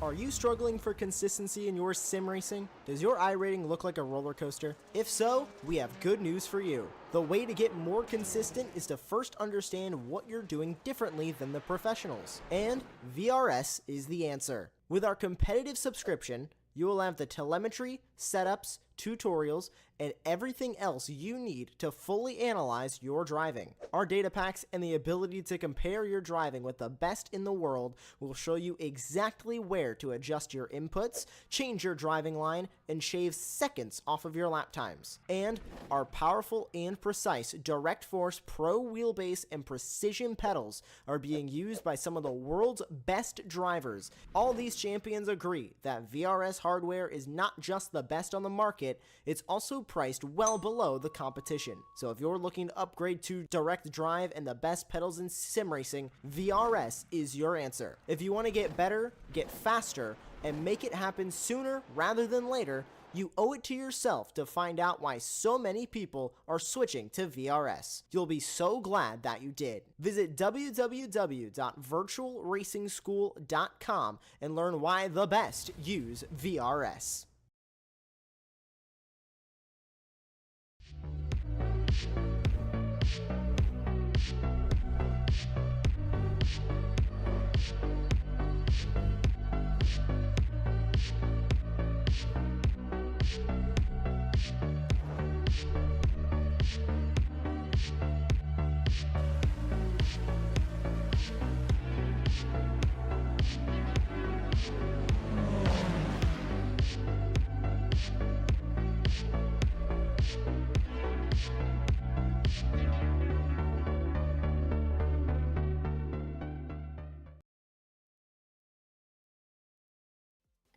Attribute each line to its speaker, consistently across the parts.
Speaker 1: Are you struggling for consistency in your sim racing? Does your iRating look like a roller coaster? If so, we have good news for you. The way to get more consistent is to first understand what you're doing differently than the professionals. And VRS is the answer. With our competitive subscription, you will have the telemetry, setups, tutorials, and everything else you need to fully analyze your driving. Our data packs and the ability to compare your driving with the best in the world will show you exactly where to adjust your inputs, change your driving line, and shave seconds off of your lap times. And our powerful and precise Direct Force Pro wheelbase and precision pedals are being used by some of the world's best drivers. All these champions agree that VRS hardware is not just the best on the market, it's also priced well below the competition. So if you're looking to upgrade to direct drive and the best pedals in sim racing, VRS is your answer. If you want to get better, get faster, and make it happen sooner rather than later, you owe it to yourself to find out why so many people are switching to VRS. You'll be so glad that you did. Visit www.virtualracingschool.com and learn why the best use VRS.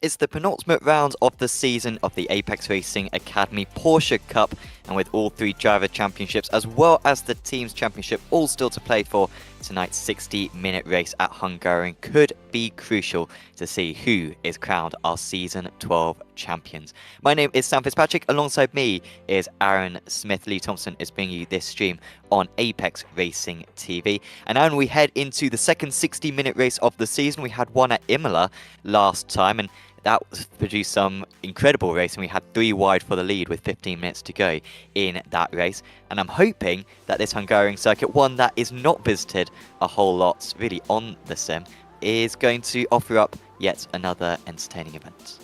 Speaker 2: It's the penultimate round of the season of the Apex Racing Academy Porsche Cup, and with all three driver championships as well as the teams championship all still to play for, tonight's 60-minute race at Hungaroring could be crucial to see who is crowned our season 12 champions. My name is Sam Fitzpatrick, alongside me is Aaron Smith. Lee Thompson is bringing you this stream on Apex Racing TV. And Aaron, we head into the second 60-minute race of the season. We had one at Imola last time, and that produced some incredible racing. We had 3 wide for the lead with 15 minutes to go in that race. And I'm hoping that this Hungaroring circuit, one that is not visited a whole lot really on the sim, is going to offer up yet another entertaining event.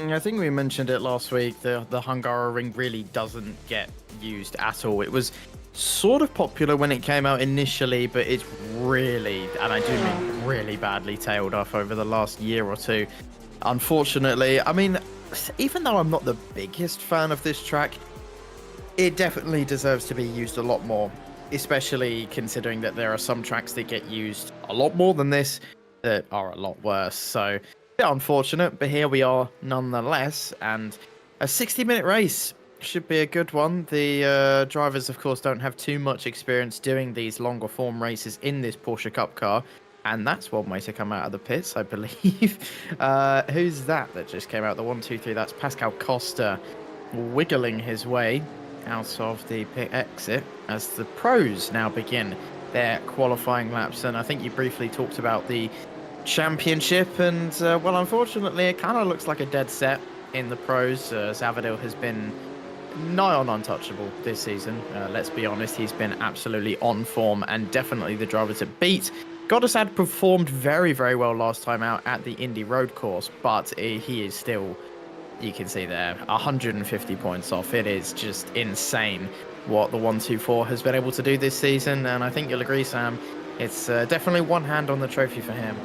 Speaker 3: I think we mentioned it last week, the Hungaroring really doesn't get used at all. It was sort of popular when it came out initially, but it's really, and I do mean really badly tailed off over the last year or two. Unfortunately, I mean, even though I'm not the biggest fan of this track, it definitely deserves to be used a lot more, especially considering that there are some tracks that get used a lot more than this that are a lot worse. So, a bit unfortunate, but here we are nonetheless, and a 60-minute race should be a good one. The drivers, of course, don't have too much experience doing these longer form races in this Porsche Cup car, and that's one way to come out of the pits, I believe. Who's that just came out? The 1, 2, 3. That's Pascal Costa wiggling his way out of the pit exit as the pros now begin their qualifying laps. And I think you briefly talked about the championship, and well, unfortunately, it kind of looks like a dead set in the pros. Zavadil has been nigh on untouchable this season. Let's be honest, he's been absolutely on form and definitely the driver to beat. Goddesad performed very, very well last time out at the Indy Road Course, but he is still, you can see there, 150 points off. It is just insane what the 124 has been able to do this season, and I think you'll agree, Sam, it's definitely one hand on the trophy for him.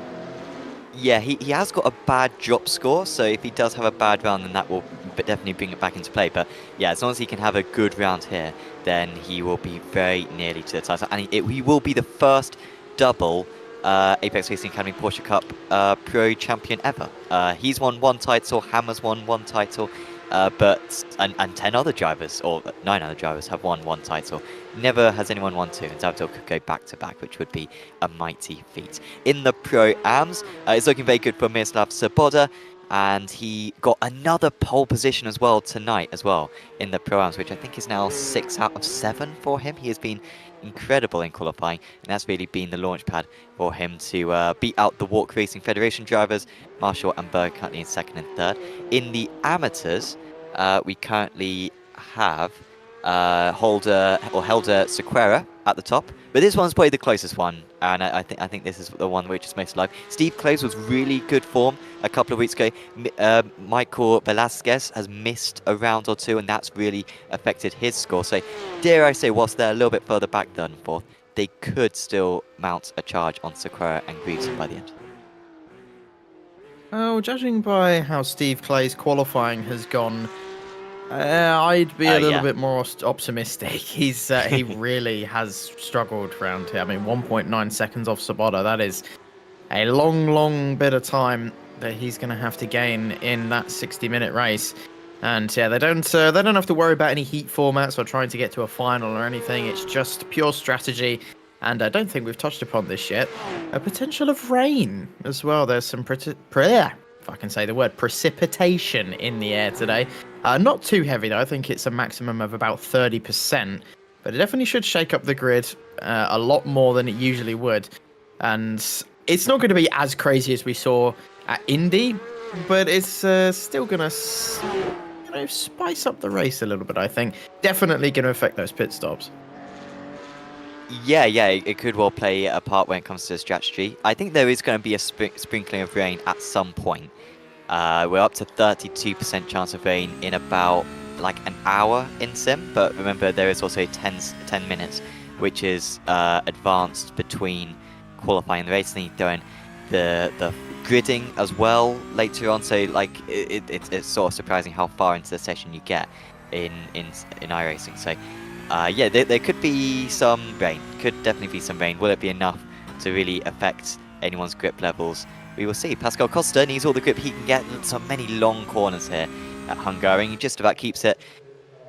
Speaker 2: Yeah, he has got a bad drop score, so if he does have a bad round, then that will definitely bring it back into play. But yeah, as long as he can have a good round here, then he will be very nearly to the title. And he will be the first double Apex Racing Academy Porsche Cup Pro champion ever. He's won 1 title, Hammer's won 1 title, but 10 other drivers, or 9 other drivers, have won 1 title. Never has anyone won 2, and Zavadil could go back-to-back, which would be a mighty feat. In the Pro-Ams, it's looking very good for Miroslav Svoboda, and he got another pole position as well tonight as well in the Pro-Ams, which I think is now 6 out of 7 for him. He has been incredible in qualifying, and that's really been the launch pad for him to beat out the Walk Racing Federation drivers. Marshall and Berg currently in second and third. In the amateurs, we currently have Helder Sequeira at the top, but this one's probably the closest one, and I think this is the one which is most alive. Steve Close was really good form a couple of weeks ago. Michael Velasquez has missed a round or two, and that's really affected his score. So, dare I say, whilst they're a little bit further back than fourth, they could still mount a charge on Sequeira and Greaves by the end.
Speaker 3: Oh, judging by how Steve Clay's qualifying has gone, I'd be a little bit more optimistic. He really has struggled around here. I mean, 1.9 seconds off Sabota. That is a long bit of time that he's going to have to gain in that 60-minute race. And yeah, they don't have to worry about any heat formats or trying to get to a final or anything. It's just pure strategy. And I don't think we've touched upon this yet. A potential of rain as well. There's some if I can say the word, precipitation in the air today. Not too heavy though. I think it's a maximum of about 30%, but it definitely should shake up the grid a lot more than it usually would. And it's not going to be as crazy as we saw at Indy, but it's still going to spice up the race a little bit, I think. Definitely going to affect those pit stops.
Speaker 2: Yeah, it could well play a part when it comes to the strategy. I think there is going to be a sprinkling of rain at some point. We're up to 32% chance of rain in about like an hour in sim, but remember there is also 10 minutes, which is advanced between qualifying and the race. Then you throw in the gridding as well later on, so like it's sort of surprising how far into the session you get in iRacing. So yeah, there could be some rain. Could definitely be some rain. Will it be enough to really affect anyone's grip levels? We will see. Pascal Costa needs all the grip he can get. So many long corners here at Hungaroring. He just about keeps it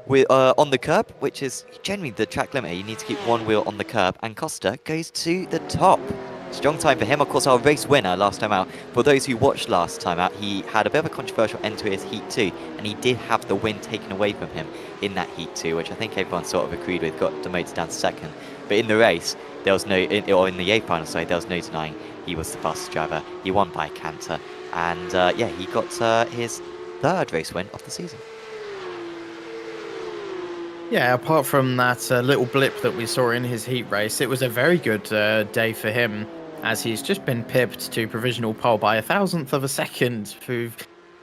Speaker 2: on the curb, which is generally the track limit. You need to keep one wheel on the curb, and Costa goes to the top. Strong time for him. Of course, our race winner last time out. For those who watched last time out, he had a bit of a controversial end to his Heat 2, and he did have the win taken away from him in that Heat 2, which I think everyone sort of agreed with, got demoted down to second. But in the race, there was no, or in the A final, sorry, there was no denying he was the fastest driver. He won by a canter, and yeah, he got his third race win of the season.
Speaker 3: Yeah, apart from that little blip that we saw in his heat race, it was a very good day for him, as he's just been pipped to provisional pole by 1,000th of a second through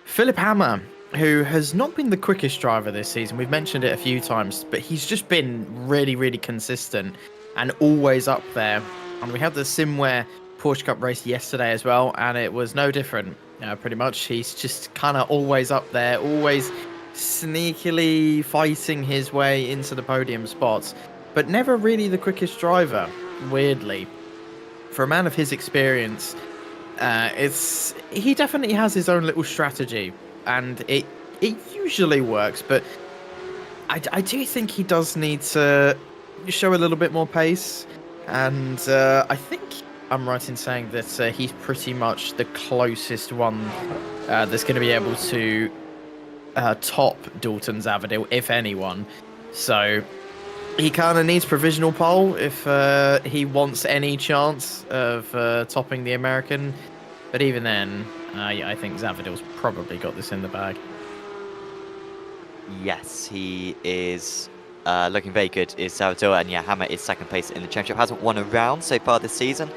Speaker 3: Philip Hammer, who has not been the quickest driver this season. We've mentioned it a few times, but he's just been really consistent and always up there. And we had the Simware Porsche Cup race yesterday as well, and it was no different. Pretty much, he's just kind of always up there, always sneakily fighting his way into the podium spots, but never really the quickest driver, weirdly. For a man of his experience, he definitely has his own little strategy, and it usually works, but I do think he does need to show a little bit more pace, and I think I'm right in saying that he's pretty much the closest one that's going to be able to top Dalton Zavadil, if anyone. So he kind of needs provisional pole if he wants any chance of topping the American. But even then, I think Zavadil's probably got this in the bag.
Speaker 2: Yes, he is looking very good, is Zavadil, and yeah, Hammer is second place in the championship. Hasn't won a round so far this season,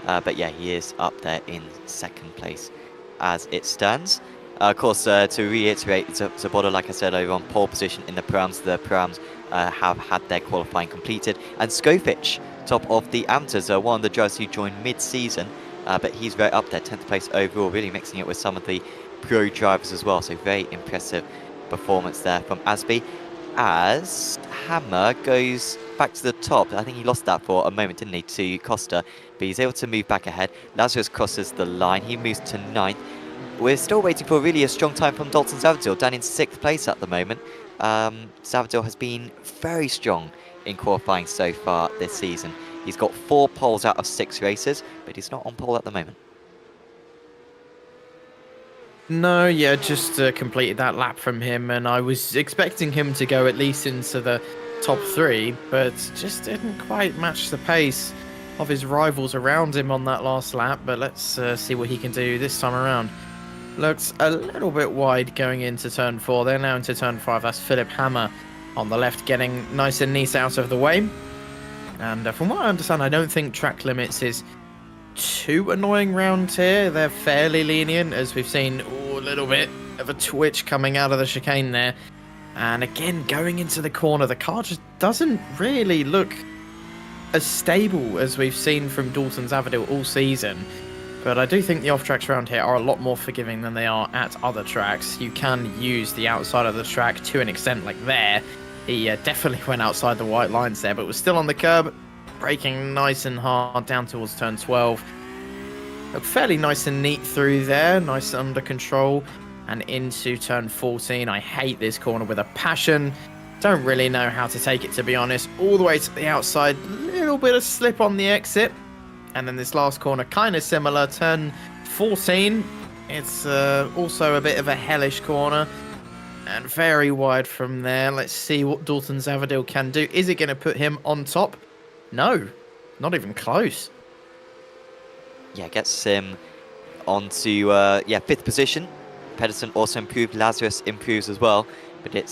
Speaker 2: but yeah, he is up there in second place as it stands. Of course, to reiterate, Sabota, like I said, over on pole position in the Prams. The Prams have had their qualifying completed. And Skofic, top of the amateurs, one of the drivers who joined mid-season, but he's very up there, 10th place overall, really mixing it with some of the pro drivers as well. So very impressive performance there from Asby. As Hammer goes back to the top, I think he lost that for a moment, didn't he, to Costa, but he's able to move back ahead. Lazarus crosses the line, he moves to 9th. We're still waiting for really a strong time from Dalton Zavadil, down in 6th place at the moment. Zavadil has been very strong in qualifying so far this season. He's got 4 poles out of 6 races, but he's not on pole at the moment.
Speaker 3: No, yeah, just completed that lap from him, and I was expecting him to go at least into the top 3, but just didn't quite match the pace of his rivals around him on that last lap. But let's see what he can do this time around. Looks a little bit wide going into turn 4. They're now into turn 5. That's Philip Hammer on the left, getting nice and neat out of the way. And from what I understand, I don't think track limits is too annoying round here. They're fairly lenient, as we've seen a little bit of a twitch coming out of the chicane there. And again, going into the corner, the car just doesn't really look as stable as we've seen from Dalton Zavadil all season. But I do think the off-tracks around here are a lot more forgiving than they are at other tracks. You can use the outside of the track to an extent, like there. He definitely went outside the white lines there, but was still on the curb, braking nice and hard down towards turn 12. Looked fairly nice and neat through there, nice under control, and into turn 14. I hate this corner with a passion. Don't really know how to take it, to be honest. All the way to the outside, little bit of slip on the exit. And then this last corner, kind of similar, turn 14. It's also a bit of a hellish corner. And very wide from there. Let's see what Dalton Zavadil can do. Is it going to put him on top? No, not even close.
Speaker 2: Yeah, gets him onto 5th position. Pedersen also improved. Lazarus improves as well. But it's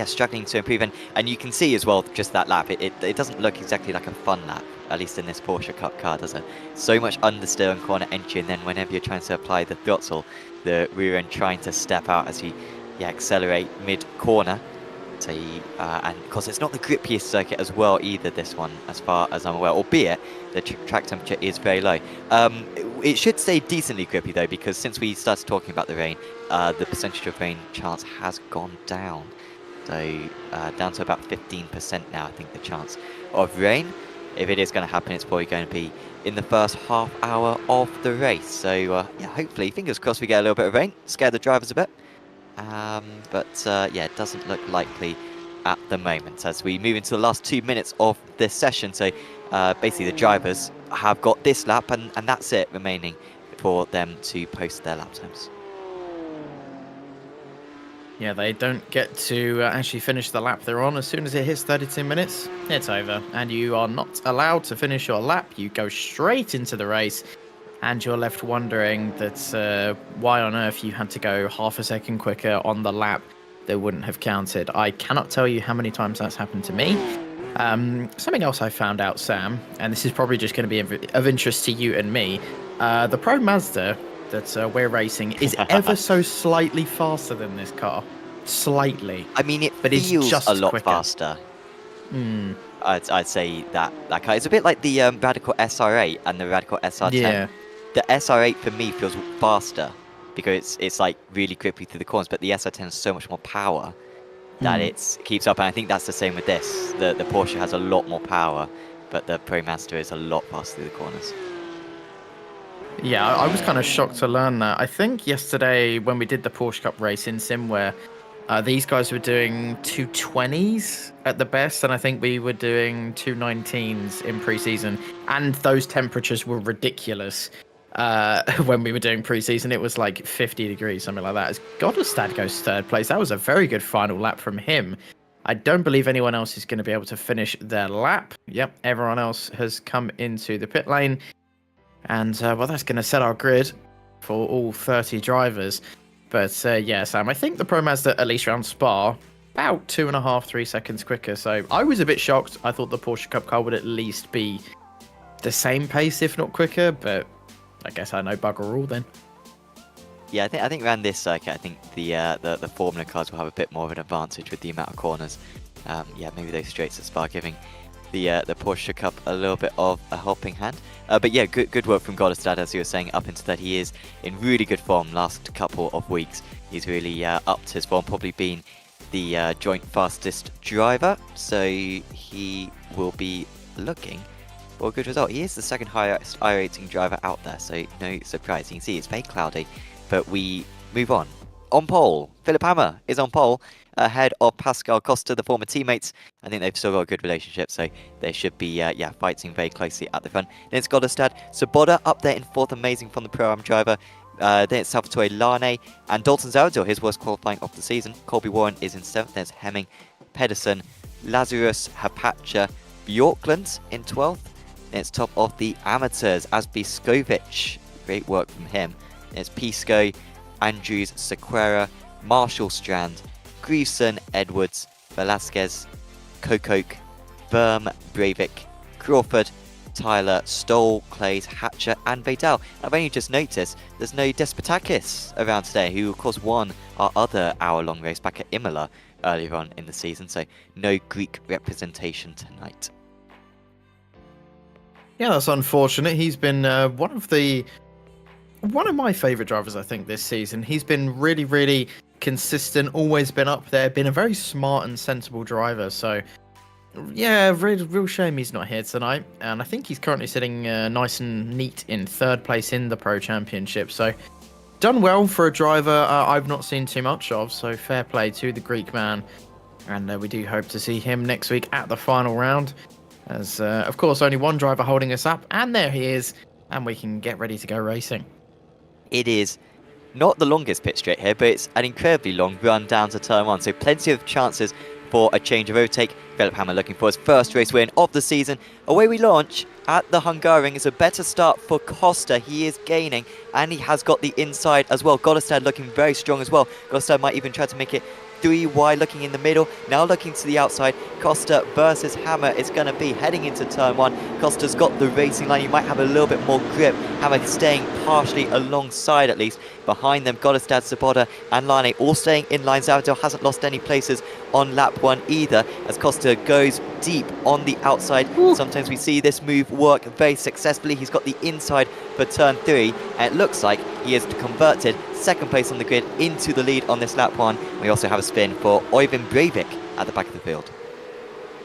Speaker 2: struggling to improve. And you can see as well, just that lap, it doesn't look exactly like a fun lap, at least in this Porsche Cup car, does it? So much understeer and corner entry, and then whenever you're trying to apply the throttle, the rear end trying to step out as you accelerate mid-corner. So and of course, it's not the grippiest circuit as well either, this one, as far as I'm aware, albeit the track temperature is very low. It should stay decently grippy though, because since we started talking about the rain, the percentage of rain chance has gone down. So down to about 15% now, I think, the chance of rain. If it is going to happen, it's probably going to be in the first half hour of the race. So hopefully, fingers crossed, we get a little bit of rain, scare the drivers a bit. It doesn't look likely at the moment as we move into the last 2 minutes of this session. So basically the drivers have got this lap and that's it remaining for them to post their lap times.
Speaker 3: Yeah, they don't get to actually finish the lap they're on. As soon as it hits 32 minutes, it's over. And you are not allowed to finish your lap. You go straight into the race. And you're left wondering that why on earth you had to go half a second quicker on the lap that wouldn't have counted. I cannot tell you how many times that's happened to me. Something else I found out, Sam, and this is probably just going to be of interest to you and me. The Pro Mazda that we're racing is ever so slightly faster than this car. Slightly.
Speaker 2: I mean,
Speaker 3: but
Speaker 2: feels
Speaker 3: it's just
Speaker 2: a lot
Speaker 3: quicker.
Speaker 2: faster. I'd say that car. It's a bit like the Radical SR8 and the Radical SR10.
Speaker 3: Yeah.
Speaker 2: The SR8 for me feels faster because it's like really grippy through the corners, but the SR10 has so much more power that it keeps up. And I think that's the same with this. The Porsche has a lot more power, but the Pro Mazda is a lot faster through the corners.
Speaker 3: Yeah, I was kind of shocked to learn that. I think yesterday when we did the Porsche Cup race in Simware, these guys were doing 220s at the best, and I think we were doing 219s in pre-season. And those temperatures were ridiculous. When we were doing pre-season, it was like 50 degrees, something like that. As Godestad goes third place, that was a very good final lap from him. I don't believe anyone else is going to be able to finish their lap. Yep, everyone else has come into the pit lane. And, that's going to set our grid for all 30 drivers. But, Sam, I think the Pro Mazda, at least around Spa, about 2.5, 3 seconds quicker. So I was a bit shocked. I thought the Porsche Cup car would at least be the same pace, if not quicker. But I guess I know bugger all then.
Speaker 2: Yeah, I think around this circuit, I think the Formula cars will have a bit more of an advantage with the amount of corners. Maybe those straights at Spa giving the Porsche Cup a little bit of a helping hand. Good work from Godestad, as you were saying, up into that. He is in really good form last couple of weeks. He's really upped his form, probably been the joint fastest driver. So he will be looking for a good result. He is the second highest iRacing driver out there, so no surprise. You can see it's very cloudy, but we move on. On pole, Philip Hammer is on pole, ahead of Pascal Costa, the former teammates. I think they've still got a good relationship, so they should be fighting very closely at the front. Then it's Godestad, Svoboda up there in fourth, amazing from the Pro-Am driver. Then it's Salvatore Lane and Dalton Zavadil, his worst qualifying of the season. Corby Warren is in seventh. There's Hemming, Pedersen, Lazarus Hapacha Bjorkland in 12th. It's top of the amateurs, Asbiskovic. Great work from him. It's Pisco, Andrews, Sequeira, Marshall Strand, Grieveson, Edwards, Velasquez, Kokok, Verm, Breivik, Crawford, Tyler, Stoll, Clays, Hatcher and Vadal. I've only just noticed there's no Despotakis around today, who of course won our other hour-long race back at Imola earlier on in the season, so no Greek representation tonight.
Speaker 3: Yeah, that's unfortunate. He's been one of my favourite drivers, I think, this season. He's been really, really consistent, always been up there, been a very smart and sensible driver. So, yeah, real shame he's not here tonight. And I think he's currently sitting nice and neat in 3rd place in the Pro Championship. So, done well for a driver I've not seen too much of. So, fair play to the Greek man. And we do hope to see him next week at the final round. As, of course, only one driver holding us up. And there he is. And we can get ready to go racing.
Speaker 2: It is not the longest pit straight here, but it's an incredibly long run down to turn 1. So plenty of chances for a change of overtake. Philip Hammer looking for his first race win of the season. Away we launch at the Hungaroring. It's a better start for Costa. He is gaining and he has got the inside as well. Goddestad looking very strong as well. Goddestad might even try to make it 3 wide, looking in the middle, now looking to the outside. Costa versus Hammer is going to be heading into turn 1. Costa's got the racing line, you might have a little bit more grip. Hammer staying partially alongside at least. Behind them, Goddestad, Sabota and Lane all staying in line. Zavadil hasn't lost any places on lap 1 either, as Costa goes deep on the outside. Ooh. Sometimes we see this move work very successfully. He's got the inside for turn 3, and it looks like he has converted 2nd place on the grid into the lead on this lap 1. We also have a spin for Oyvind Breivik at the back of the field.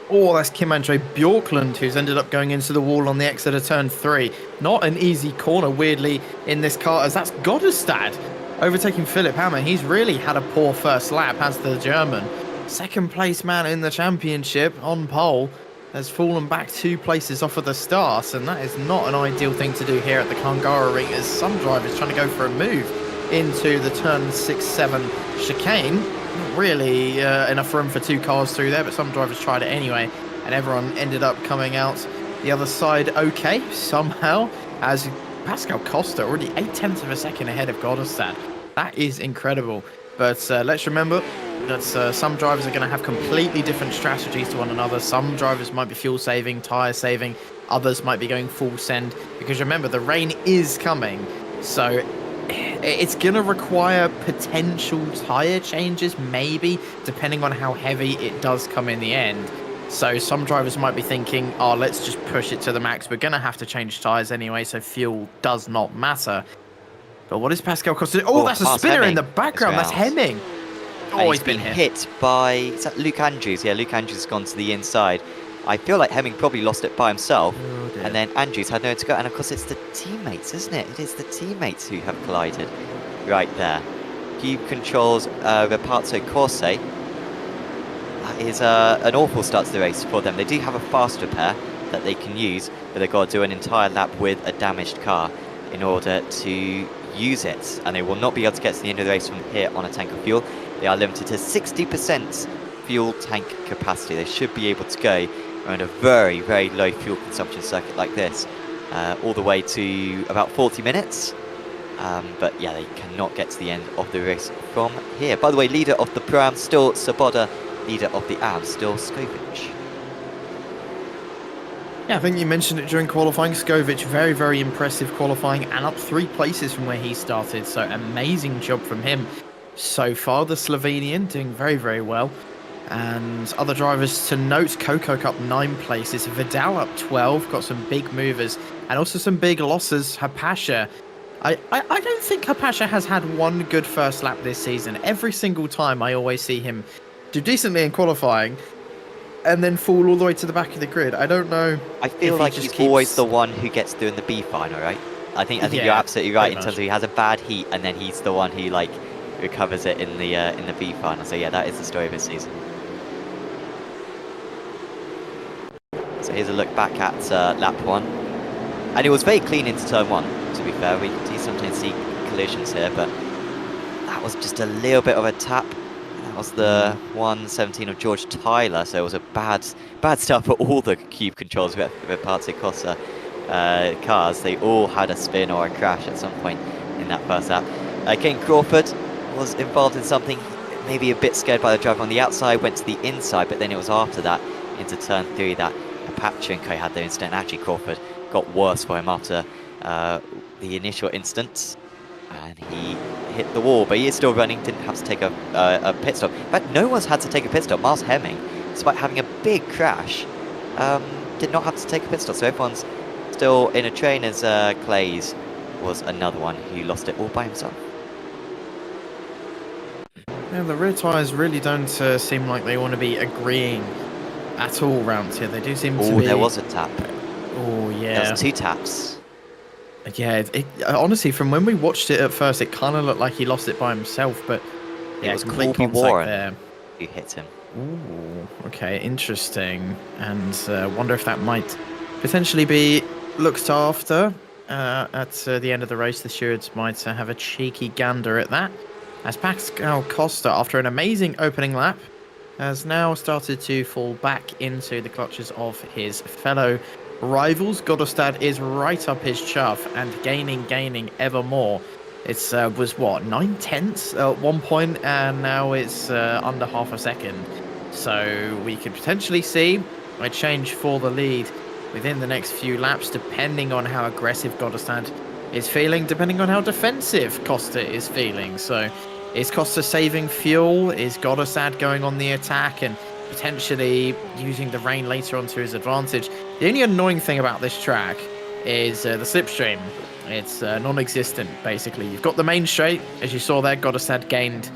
Speaker 3: Oh, that's Kim Andre Bjorkland, who's ended up going into the wall on the exit of turn 3. Not an easy corner, weirdly, in this car, as that's Goddestad overtaking Philip Hammer. He's really had a poor first lap, has the German. 2nd place man in the championship on pole has fallen back 2 places off of the start, and that is not an ideal thing to do here at the Hungaroring, as some drivers trying to go for a move into the turn 6-7 chicane. Not really enough room for 2 cars through there, but some drivers tried it anyway, and everyone ended up coming out the other side okay somehow, as Pascal Costa already 0.8 of a second ahead of Goddestad. That is incredible. But let's remember that some drivers are going to have completely different strategies to one another. Some drivers might be fuel saving, tyre saving, others might be going full send, because remember, the rain is coming, so it's going to require potential tyre changes, maybe, depending on how heavy it does come in the end. So some drivers might be thinking, oh, let's just push it to the max. We're going to have to change tyres anyway, so fuel does not matter. But what is Pascal Costa? Oh, that's a spinner Hemming in the background. That's Hemming. Oh, he's been hit
Speaker 2: by, is that Luke Andrews? Yeah, Luke Andrews has gone to the inside. I feel like Hemming probably lost it by himself. Oh, and then Andrews had nowhere to go. And of course, it's the teammates, isn't it? It is the teammates who have collided right there. Cube controls Reparto Corse. That is an awful start to the race for them. They do have a fast repair that they can use, but they've got to do an entire lap with a damaged car in order to use it, and they will not be able to get to the end of the race from here on a tank of fuel. They are limited to 60% fuel tank capacity. They should be able to go around a very, very low fuel consumption circuit like this, all the way to about 40 minutes. But yeah, they cannot get to the end of the race from here. By the way, leader of the Pro-Am still Saboda, leader of the AM still Skovic.
Speaker 3: Yeah, I think you mentioned it during qualifying. Skovic, very, very impressive qualifying and up 3 places from where he started. So amazing job from him so far. The Slovenian doing very, very well. And other drivers to note, Kokok up 9 places. Vidal up 12, got some big movers. And also some big losses. Hapasha. I don't think Hapasha has had one good first lap this season. Every single time I always see him do decently in qualifying and then fall all the way to the back of the grid. I don't know.
Speaker 2: I feel like he's always the one who gets through in the B final, right? I think yeah, you're absolutely right in terms of he has a bad heat and then he's the one who like recovers it in the B final. So yeah, that is the story of his season. So here's a look back at lap 1, and it was very clean into turn 1. To be fair, we do sometimes see collisions here, but that was just a little bit of a tap. That was the 117 of George Tyler, so it was a bad start for all the cube controls with Parte Costa cars. They all had a spin or a crash at some point in that first lap. Kane Crawford was involved in something, maybe a bit scared by the driver on the outside, went to the inside, but then it was after that, into turn 3, that Apachenko had the incident. Actually, Crawford got worse for him after the initial instance, and he hit the wall, but he is still running, didn't have to take a pit stop. In fact, no one's had to take a pit stop. Miles Hemming, despite having a big crash, did not have to take a pit stop, so everyone's still in a train, as Clays was another one who lost it all by himself.
Speaker 3: Yeah, the rear tyres really don't seem like they want to be agreeing at all round here. They do seem to be...
Speaker 2: Oh, there was a tap.
Speaker 3: Oh, yeah.
Speaker 2: There was 2 taps.
Speaker 3: Yeah, honestly, from when we watched it at first, it kind of looked like he lost it by himself, but yeah,
Speaker 2: it was
Speaker 3: complete
Speaker 2: Corby
Speaker 3: contact
Speaker 2: Warren
Speaker 3: there.
Speaker 2: who hit him.
Speaker 3: Ooh, okay, interesting. And wonder if that might potentially be looked after at the end of the race. The stewards might have a cheeky gander at that, as Pascal Costa, after an amazing opening lap, has now started to fall back into the clutches of his fellow rivals. Goddestad is right up his chuff and gaining ever more. It was what, 9/10 at one point, and now it's under half a second. So we could potentially see a change for the lead within the next few laps, depending on how aggressive Goddestad is feeling, depending on how defensive Costa is feeling. So is Costa saving fuel? Is Goddestad going on the attack and potentially using the rain later on to his advantage? The only annoying thing about this track is the slipstream. It's non-existent, basically. You've got the main straight, as you saw there. Goddestad gained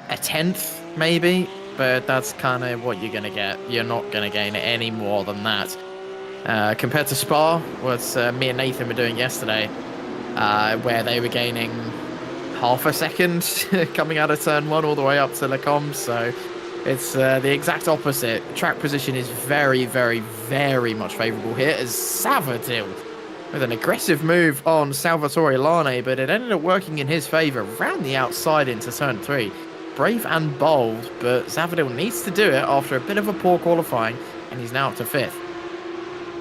Speaker 3: a 10th, maybe, but that's kind of what you're going to get. You're not going to gain any more than that. Compared to Spa, what me and Nathan were doing yesterday, where they were gaining half a second coming out of turn 1 all the way up to Lecombe, so it's the exact opposite. Track position is very much favourable here, as Savadil with an aggressive move on Salvatore Lane, but it ended up working in his favour round the outside into turn 3. Brave and bold, but Savadil needs to do it after a bit of a poor qualifying, and he's now up to 5th.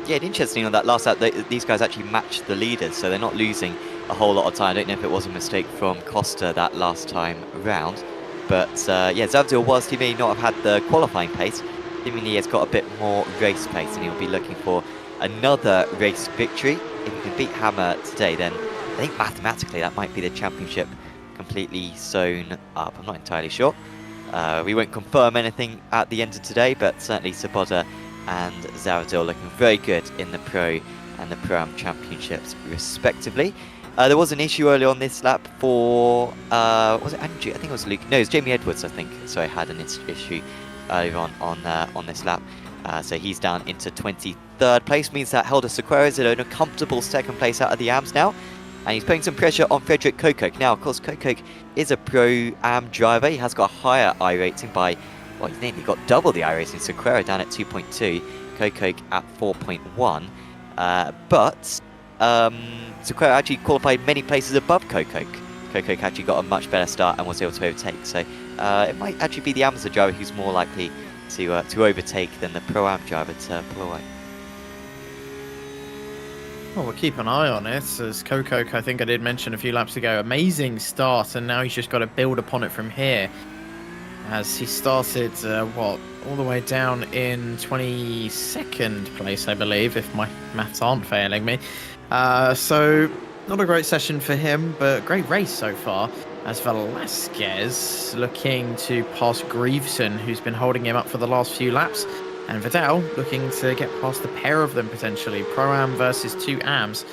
Speaker 2: Yeah, and interesting on that last lap, these guys actually matched the leaders, so they're not losing a whole lot of time. I don't know if it was a mistake from Costa that last time round, but yeah, Zavdil, he may not have had the qualifying pace, seemingly he has got a bit more race pace, and he'll be looking for another race victory. If he can beat Hammer today, then I think mathematically that might be the championship completely sewn up. I'm not entirely sure. We won't confirm anything at the end of today, but certainly Sabota and Zavdil looking very good in the Pro and the Pro-Am championships respectively. There was an issue early on this lap for, was it Andrew? I think it was Luke. No, it was Jamie Edwards, I think. So I had an issue earlier on this lap. So he's down into 23rd place, means that Helder Sequeira is in a comfortable 2nd place out of the AMs now. And he's putting some pressure on Frederick Kokok. Now, of course, Kokok is a Pro-Am driver. He has got a higher iRating by, well, he's nearly got double the iRating. Sequeira down at 2.2, Kokok at 4.1. But Sequeira actually qualified many places above Kokok. Kokok actually got a much better start and was able to overtake. So it might actually be the Amazon driver who's more likely to overtake than the Pro-Am driver to pull away.
Speaker 3: Well, we'll keep an eye on it, as Kokok, I think I did mention a few laps ago, amazing start, and now he's just got to build upon it from here. As he started, all the way down in 22nd place, I believe, if my maths aren't failing me. So, not a great session for him, but great race so far, as Velasquez looking to pass Grieveson, who's been holding him up for the last few laps, and Vidal looking to get past the pair of them potentially. Pro-Am versus 2 AMs.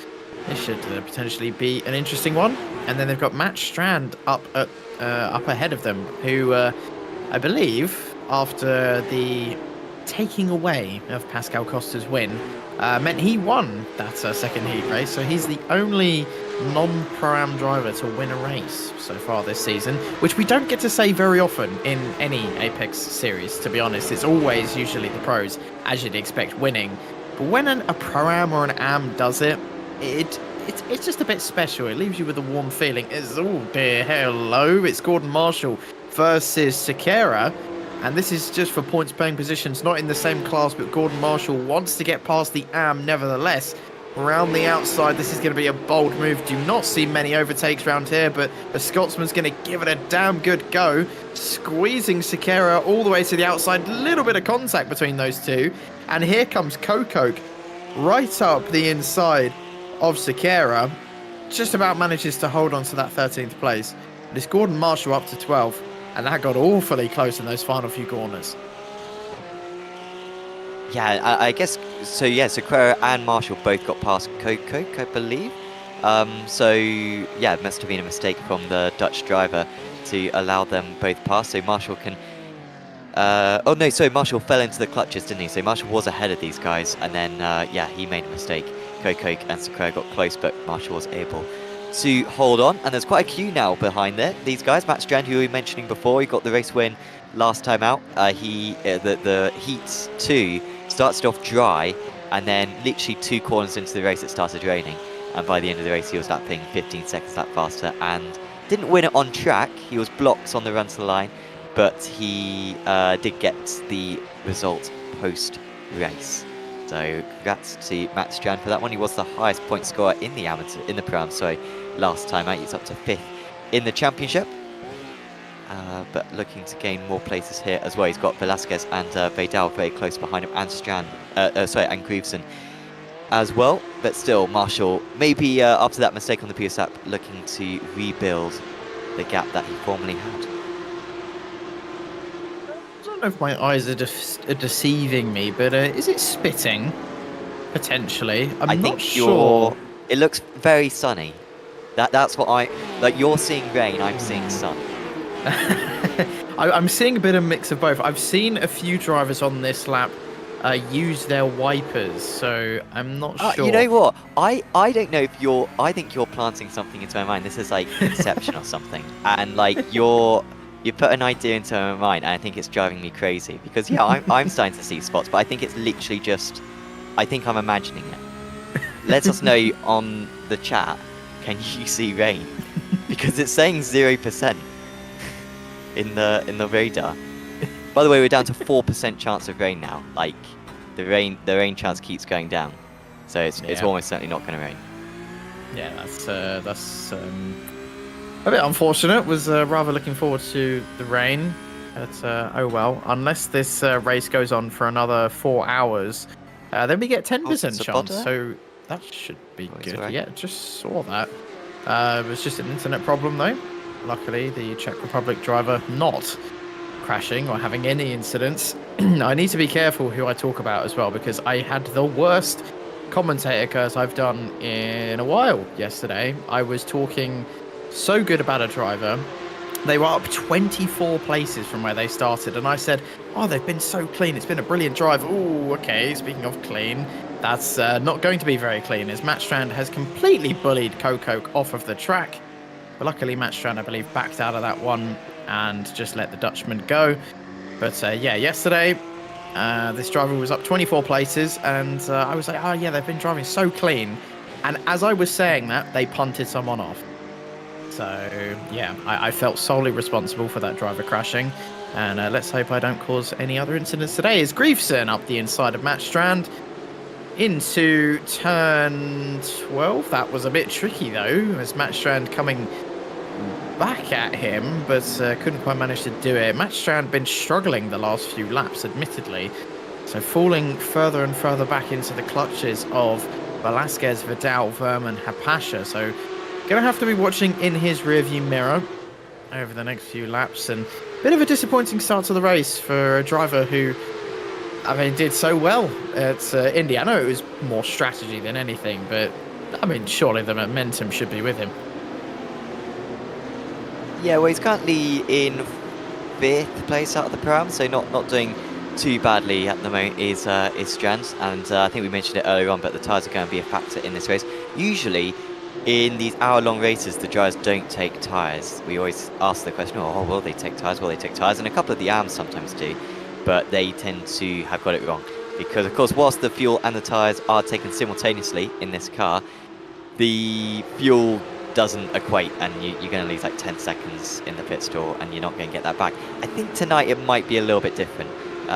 Speaker 3: This should potentially be an interesting one. And then they've got Matt Strand up ahead of them, who I believe, after the taking away of Pascal Costa's win, meant he won that 2nd heat race. So he's the only non-Pro-Am driver to win a race so far this season, which we don't get to say very often in any Apex series, to be honest. It's always usually the pros, as you'd expect, winning. But when a Pro-Am or an Am does it, it's just a bit special. It leaves you with a warm feeling. Oh dear, hello, it's Gordon Marshall versus Sakara. And this is just for points playing positions, not in the same class, but Gordon Marshall wants to get past the AM nevertheless. Around the outside, this is going to be a bold move. Do not see many overtakes around here, but the Scotsman's going to give it a damn good go. Squeezing Sakara all the way to the outside. Little bit of contact between those two. And here comes Kokok right up the inside of Sakara. Just about manages to hold on to that 13th place. But it's Gordon Marshall up to 12. And that got awfully close in those final few corners.
Speaker 2: Yeah, I guess so. Yeah, so Quera and Marshall both got past Kokok, I believe. So yeah, it must have been a mistake from the Dutch driver to allow them both past. So Marshall can. Oh no, so Marshall fell into the clutches, didn't he? So Marshall was ahead of these guys, and then yeah, he made a mistake. Kokok and Sakura got close, but Marshall was able to hold on, and there's quite a queue now behind there. These guys, Matt Strand, who we were mentioning before, he got the race win last time out. The heat 2 started off dry, and then literally 2 corners into the race it started raining, and by the end of the race he was lapping 15 seconds lap faster and didn't win it on track. He was blocked on the run to the line, but he did get the result post race. So congrats to Matt Strand for that one. He was the highest point scorer in the amateur, in the Pro-Am, sorry, last time out. He's up to 5th in the championship. But looking to gain more places here as well. He's got Velasquez and Vidal very close behind him, and Strand, and Grieveson as well. But still, Marshall, maybe after that mistake on the previous lap, looking to rebuild the gap that he formerly had.
Speaker 3: I don't know if my eyes are deceiving me, but is it spitting? Potentially. I'm not sure.
Speaker 2: It looks very sunny. That's what like. You're seeing rain, I'm seeing sun.
Speaker 3: I'm seeing a bit of mix of both. I've seen a few drivers on this lap use their wipers, so I'm not sure.
Speaker 2: You know what? I don't know if you're. I think you're planting something into my mind. This is like Inception or something, and like you put an idea into my mind, and I think it's driving me crazy because yeah, I'm starting to see spots, but I think it's literally just. I think I'm imagining it. Let us know on the chat. Can you see rain? Because it's saying 0%. In the radar. By the way, we're down to 4% chance of rain now. Like the rain chance keeps going down, so it's almost certainly not going to rain.
Speaker 3: Yeah, that's a bit unfortunate. Was rather looking forward to the rain, but oh well. Unless this race goes on for another 4 hours, then we get 10% chance. So that should be good. Right. Yeah, just saw that. It was just an internet problem though. Luckily, the Czech Republic driver not crashing or having any incidents. I need to be careful who I talk about as well, because I had the worst commentator curse I've done in a while yesterday. I was talking so good about a driver. They were up 24 places from where they started, and I said, oh, they've been so clean. It's been a brilliant drive. Oh, okay, speaking of clean, that's not going to be very clean, as Matt Strand has completely bullied Kokok off of the track. But luckily, Matt Strand, I believe, backed out of that one and just let the Dutchman go. But yeah, yesterday, this driver was up 24 places, and I was like, oh yeah, they've been driving so clean. And as I was saying that, they punted someone off. So yeah, I felt solely responsible for that driver crashing. And let's hope I don't cause any other incidents today. Is Grieveson up the inside of Matt Strand into turn 12. That was a bit tricky though, as Matt Strand coming back at him, but couldn't quite manage to do it. Matt Strand been struggling the last few laps, admittedly, so falling further and further back into the clutches of Velasquez, Vidal, Verman, Hapasha. So gonna have to be watching in his rearview mirror over the next few laps, and a bit of a disappointing start to the race for a driver who, I mean, did so well at Indy. I know it was more strategy than anything, but I mean, surely the momentum should be with him.
Speaker 2: Yeah, well, he's currently in 5th place out of the Pro-Am, so not doing too badly at the moment is Strand, and I think we mentioned it earlier on, but the tyres are going to be a factor in this race. Usually, in these hour-long races, the drivers don't take tyres. We always ask the question, oh, will they take tyres, will they take tyres? And a couple of the AMs sometimes do, but they tend to have got it wrong. Because, of course, whilst the fuel and the tyres are taken simultaneously in this car, the fuel doesn't equate, and you're going to lose like 10 seconds in the pit stall, and you're not going to get that back. I think tonight it might be a little bit different.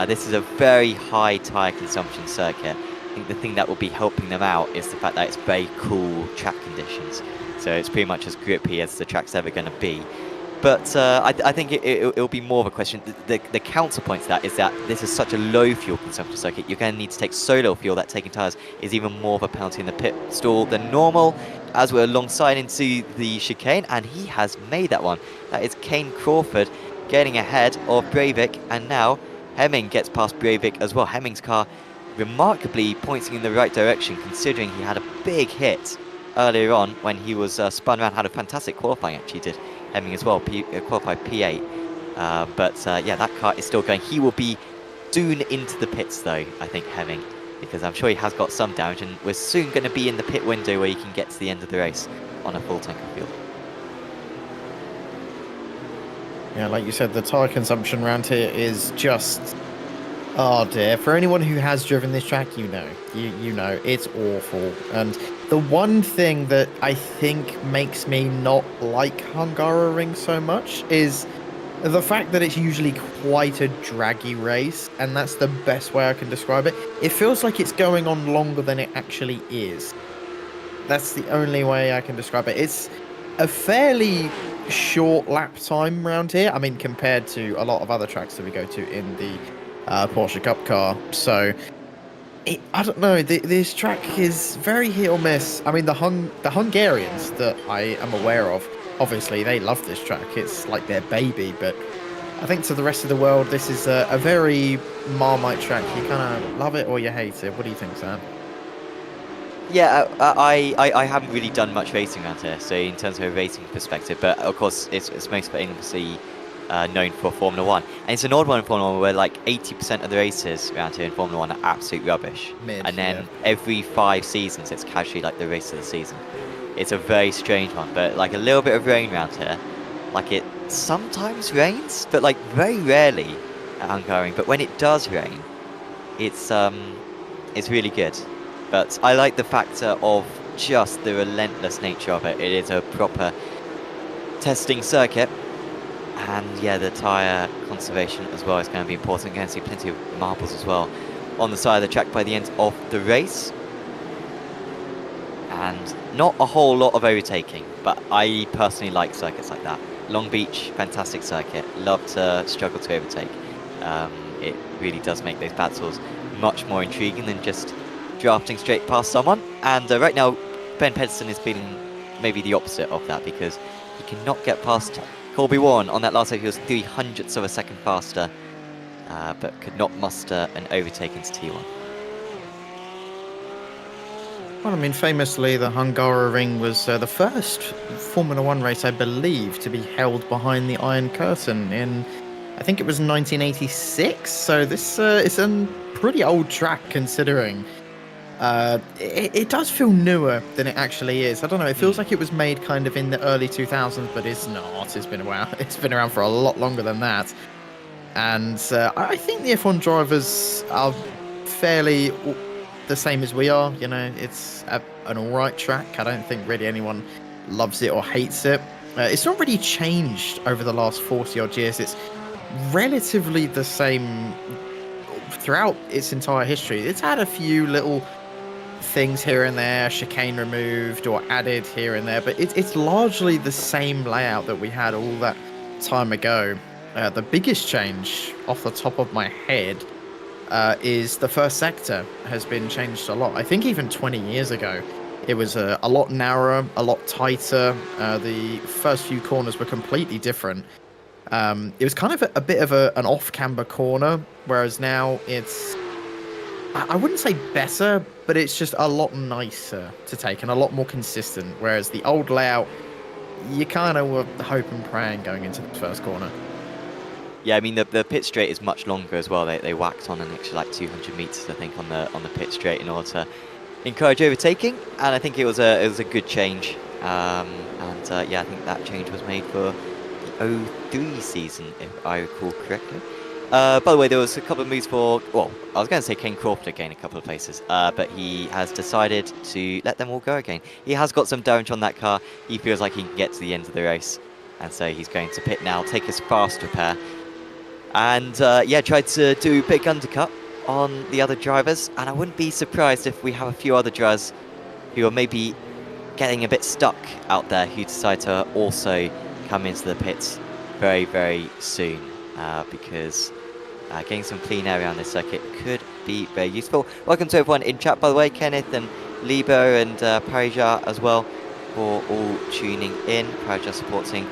Speaker 2: This is a very high tyre consumption circuit. I think the thing that will be helping them out is the fact that it's very cool track conditions. So it's pretty much as grippy as the track's ever going to be. But I think it'll be more of a question. The counterpoint to that is that this is such a low fuel consumption circuit. You're going to need to take so little fuel that taking tyres is even more of a penalty in the pit stall than normal. As we're alongside into the chicane, and he has made that one. That is Kane Crawford getting ahead of Breivik, and now Hemming gets past Breivik as well. Hemming's car remarkably pointing in the right direction, considering he had a big hit earlier on when he was spun around. Had a fantastic qualifying, actually did Hemming as well, qualified P8. Yeah, that car is still going. He will be soon into the pits though, I think, Hemming, because I'm sure he has got some damage, and we're soon going to be in the pit window where you can get to the end of the race on a full tank of fuel.
Speaker 3: Yeah, like you said, the tyre consumption around here is just, oh dear. For anyone who has driven this track, you know, it's awful. And the one thing that I think makes me not like Hungaroring so much is the fact that it's usually quite a draggy race, and that's the best way I can describe it. It feels like it's going on longer than it actually is. That's the only way I can describe it. It's a fairly short lap time around here. I mean, compared to a lot of other tracks that we go to in the Porsche Cup car. So, I don't know. This track is very hit or miss. I mean, the Hungarians that I am aware of, obviously, they love this track. It's like their baby, but I think to the rest of the world, this is a very Marmite track. You kind of love it or you hate it. What do you think, Sam?
Speaker 2: Yeah, I haven't really done much racing around here, so in terms of a racing perspective, but of course, it's most famously known for Formula 1. And it's an odd one in Formula 1 where like 80% of the races around here in Formula 1 are absolute rubbish. And then every 5 seasons, it's casually like the race of the season. It's a very strange one, but like a little bit of rain around here. Like it sometimes rains, but like very rarely at Hungaroring. But when it does rain, it's really good. But I like the factor of just the relentless nature of it. It is a proper testing circuit. And yeah, the tyre conservation as well is going to be important. You're going to see plenty of marbles as well on the side of the track by the end of the race. And not a whole lot of overtaking, but I personally like circuits like that. Long Beach, fantastic circuit. Love to struggle to overtake. It really does make those battles much more intriguing than just drafting straight past someone. And right now, Ben Pedersen is feeling maybe the opposite of that, because he cannot get past Corby Warren on that last lap. He was 0.03 of a second faster, but could not muster an overtake into T1.
Speaker 3: Well, I mean, famously, the Hungaroring was the first Formula 1 race, I believe, to be held behind the Iron Curtain in, I think it was 1986. So this is a pretty old track, considering. It does feel newer than it actually is. I don't know, it feels like it was made kind of in the early 2000s, but it's not. It's been a while. It's been around for a lot longer than that. And I think the F1 drivers are fairly the same as we are. You know, it's an alright track. I don't think really anyone loves it or hates it. It's not really changed over the last 40 odd years. It's relatively the same throughout its entire history. It's had a few little things here and there, chicane removed or added here and there, but it's largely the same layout that we had all that time ago. The biggest change off the top of my head is the first sector has been changed a lot. I think even 20 years ago it was a lot narrower, a lot tighter. The first few corners were completely different. It was kind of a bit of an off-camber corner, whereas now it's, I wouldn't say better, but it's just a lot nicer to take and a lot more consistent. Whereas the old layout, you kind of were hoping and praying going into the first corner.
Speaker 2: Yeah, I mean the pit straight is much longer as well. They whacked on an extra like 200 meters, I think, on the pit straight in order to encourage overtaking, and I think it was a good change. Yeah, I think that change was made for the 03 season, if I recall correctly. By the way, there was a couple of moves for, well, I was going to say Kane Crawford again a couple of places, but he has decided to let them all go again. He has got some damage on that car. He feels like he can get to the end of the race, and so he's going to pit now, take his fast repair, and yeah, tried to do a big undercut on the other drivers, and I wouldn't be surprised if we have a few other drivers who are maybe getting a bit stuck out there who decide to also come into the pits very, very soon, because getting some clean air around this circuit could be very useful. Welcome to everyone in chat, by the way, Kenneth and Libo and Parija as well, for all tuning in. Parija supporting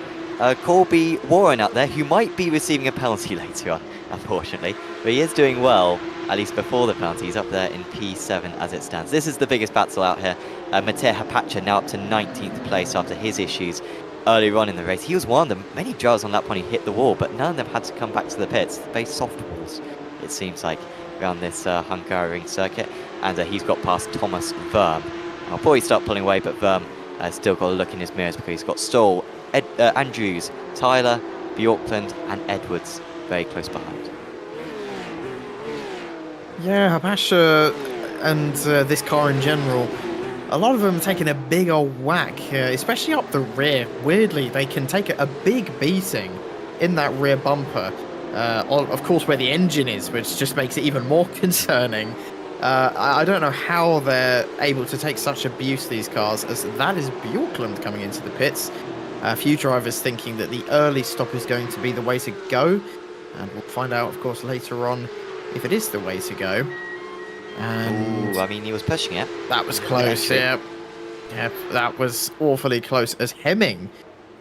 Speaker 2: Corby Warren out there, who might be receiving a penalty later on, unfortunately, but he is doing well, at least before the penalty. He's up there in P7 as it stands. This is the biggest battle out here. Matej Hapacha now up to 19th place after his issues earlier on in the race. He was one of them. Many drivers on lap 1 hit the wall, but none of them had to come back to the pits. Very soft walls, it seems like, around this Hungaroring circuit. And he's got past Thomas Verm. I'll probably start pulling away, but Verm has still got to look in his mirrors because he's got Stoll, Andrews, Tyler, Bjorkland and Edwards very close behind.
Speaker 3: Yeah, Hapacha and this car in general, a lot of them are taking a big old whack, especially up the rear. Weirdly, they can take a big beating in that rear bumper. Of course, where the engine is, which just makes it even more concerning. I don't know how they're able to take such abuse, these cars, as that is Bjorkland coming into the pits. A few drivers thinking that the early stop is going to be the way to go. And we'll find out, of course, later on if it is the way to go. And
Speaker 2: ooh, I mean, he was pushing it.
Speaker 3: that was close, yeah. Yeah, that was awfully close. As Hemming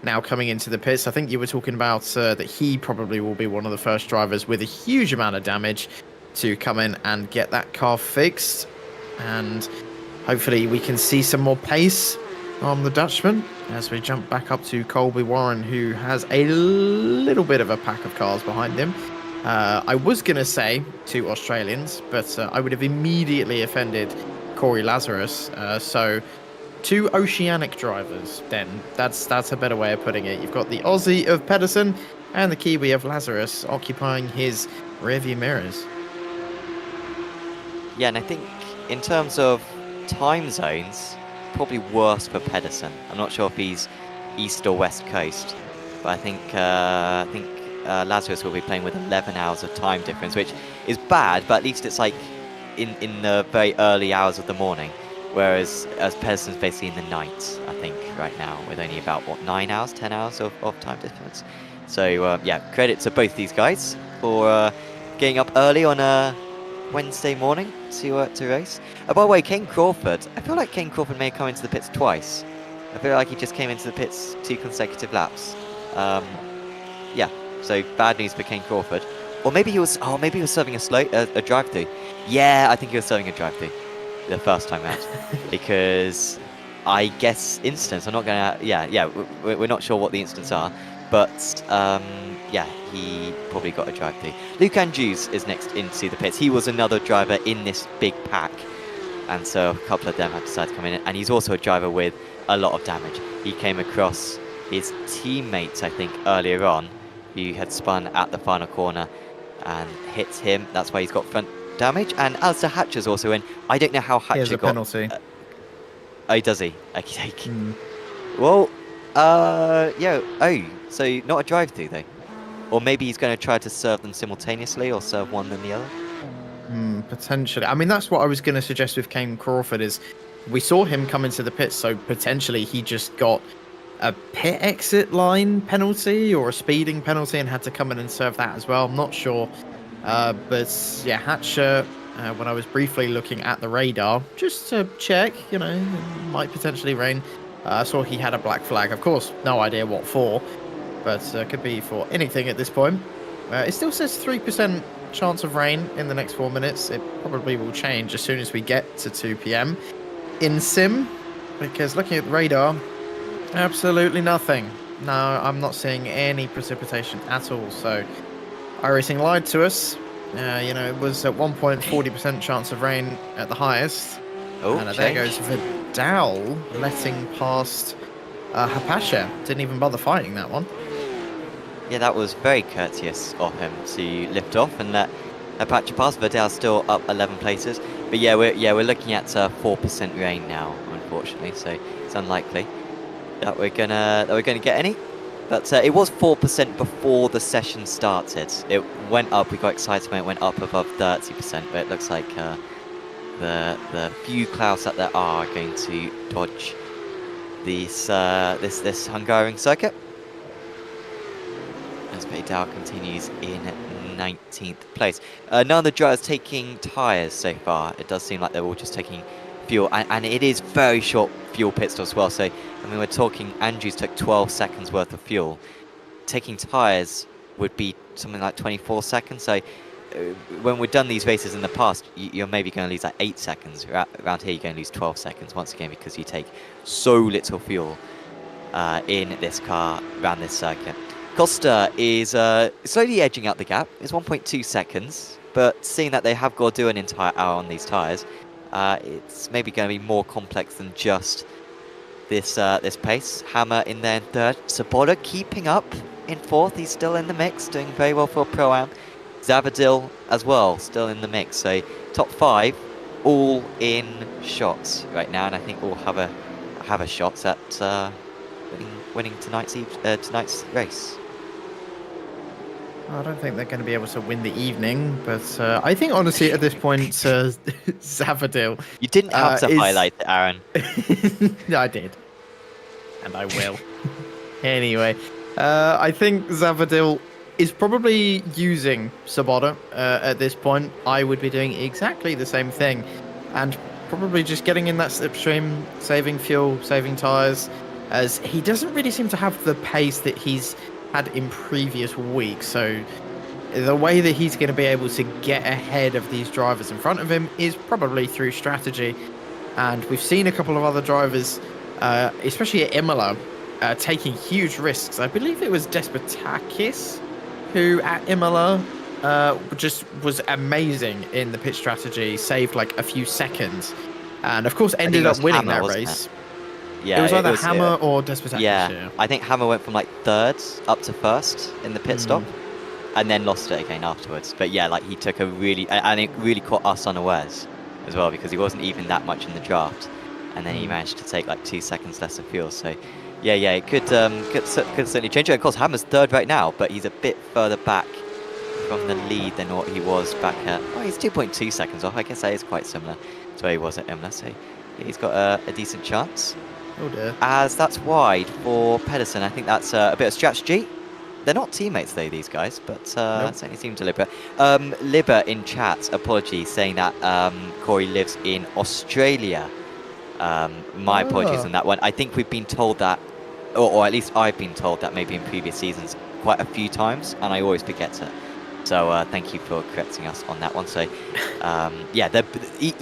Speaker 3: now coming into the pits, I think you were talking about that he probably will be one of the first drivers with a huge amount of damage to come in and get that car fixed. And hopefully we can see some more pace on the Dutchman as we jump back up to Colby Warren, who has a little bit of a pack of cars behind him. I was going to say 2 Australians, but I would have immediately offended Corey Lazarus. So 2 Oceanic drivers, then. That's a better way of putting it. You've got the Aussie of Pedersen and the Kiwi of Lazarus occupying his rearview mirrors.
Speaker 2: Yeah, and I think in terms of time zones, probably worse for Pedersen. I'm not sure if he's east or west coast, but I think Lazarus will be playing with 11 hours of time difference, which is bad, but at least it's like in the very early hours of the morning, whereas Pedersen's basically in the night, I think, right now, with only about, 9 hours, 10 hours of time difference. So, yeah, credit to both these guys for getting up early on a Wednesday morning to race. By the way, Kane Crawford, I feel like Kane Crawford may have come into the pits twice. I feel like he just came into the pits 2 consecutive laps. Yeah. So bad news for Kane Crawford, or maybe he was serving a drive-through. Yeah, I think he was serving a drive-through the first time out, because I guess incidents. I'm not gonna. Yeah. We're not sure what the incidents are, but yeah, he probably got a drive-through. Luke Andrews is next into the pits. He was another driver in this big pack, and so a couple of them have decided to come in. And he's also a driver with a lot of damage. He came across his teammates, I think, earlier on, who had spun at the final corner and hit him. That's why he's got front damage. And Alistair Hatcher's also in. I don't know how Hatcher
Speaker 3: Here's a
Speaker 2: got...
Speaker 3: penalty.
Speaker 2: Oh, does he? Okay. Well, yeah. Oh, so not a drive-through, though? Or maybe he's going to try to serve them simultaneously, or serve one then the other?
Speaker 3: Potentially. I mean, that's what I was going to suggest with Kane Crawford, is we saw him come into the pits, so potentially he just got a pit exit line penalty or a speeding penalty and had to come in and serve that as well. I'm not sure. But yeah, Hatcher, when I was briefly looking at the radar, just to check, it might potentially rain, I saw he had a black flag. Of course, no idea what for, but could be for anything at this point. It still says 3% chance of rain in the next 4 minutes. It probably will change as soon as we get to 2 p.m. in sim, because looking at the radar, absolutely nothing. No, I'm not seeing any precipitation at all. So iRacing lied to us. It was at 1.40% chance of rain at the highest.
Speaker 2: Oh,
Speaker 3: and there goes Vidal letting past Hapacha. Didn't even bother fighting that one.
Speaker 2: Yeah, that was very courteous of him to lift off and let Apache pass. Vidal's still up 11 places, but yeah, we're looking at 4% rain now, unfortunately. So it's unlikely that we're gonna get any. But it was 4% before the session started. It went up. We got excited when it went up above 30%, but it looks like the few clouds that there are going to dodge this Hungaroring circuit. As Vidal continues in 19th place. None of the drivers taking tyres so far. It does seem like they're all just taking fuel, and it is very short fuel pit stop as well. So, I mean, we're talking Andrews took 12 seconds worth of fuel. Taking tyres would be something like 24 seconds. So, when we've done these races in the past, you're maybe going to lose like 8 seconds. Around here, you're going to lose 12 seconds once again because you take so little fuel in this car around this circuit. Costa is slowly edging out the gap. It's 1.2 seconds, but seeing that they have got to do an entire hour on these tyres, it's maybe going to be more complex than just this pace. Hammer in there in third. Sabota keeping up in fourth. He's still in the mix, doing very well for a Pro-Am. Zavadil as well, still in the mix. So top 5, all in shots right now, and I think all have a shot at winning tonight's race.
Speaker 3: I don't think they're going to be able to win the evening, but I think honestly at this point, Zavadil.
Speaker 2: You didn't have to highlight it, Aaron.
Speaker 3: No, I did, and I will. Anyway, I think Zavadil is probably using Sabota at this point. I would be doing exactly the same thing, and probably just getting in that slipstream, saving fuel, saving tyres, as he doesn't really seem to have the pace that he's had in previous weeks. So the way that he's going to be able to get ahead of these drivers in front of him is probably through strategy. And we've seen a couple of other drivers, especially at Imola, taking huge risks. I believe it was Despotakis who at Imola just was amazing in the pit strategy, saved like a few seconds, and of course ended up winning that race.
Speaker 2: Yeah,
Speaker 3: it was either Hammer or Despotakis.
Speaker 2: Yeah, I think Hammer went from like third up to first in the pit stop, and then lost it again afterwards. But yeah, like he took and it really caught us unawares as well, because he wasn't even that much in the draft, and then he managed to take like 2 seconds less of fuel. So yeah, it could certainly change it. Of course, Hammer's third right now, but he's a bit further back from the lead than what he was back at. Oh, he's 2.2 seconds off. I guess that is quite similar to where he was at Imola. So yeah, he's got a decent chance.
Speaker 3: Oh dear.
Speaker 2: As that's wide for Pedersen. I think that's a bit of strategy. They're not teammates though, these guys, but nope. Certainly seem deliberate. Libba in chat, apologies, saying that Corey lives in Australia. My apologies on that one. I think we've been told that, or at least I've been told that maybe in previous seasons quite a few times, and I always forget it. So thank you for correcting us on that one. So yeah, they're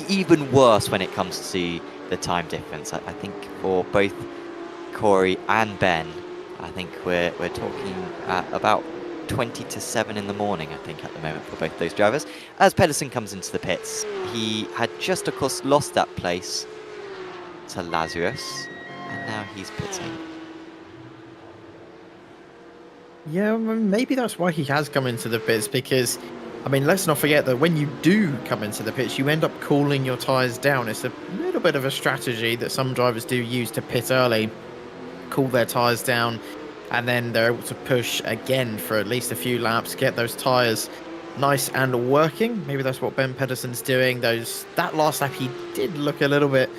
Speaker 2: even worse when it comes to the time difference. I think for both Corey and Ben, I think we're talking at about 20 to 7 in the morning, I think, at the moment for both those drivers. As Pedersen comes into the pits, he had just, of course, lost that place to Lazarus, and now he's pitting.
Speaker 3: Yeah, maybe that's why he has come into the pits, because, I mean, let's not forget that when you do come into the pits, you end up cooling your tyres down. It's a little bit of a strategy that some drivers do use to pit early, cool their tyres down, and then they're able to push again for at least a few laps, get those tyres nice and working. Maybe that's what Ben Pedersen's doing. That last lap, he did look a little bit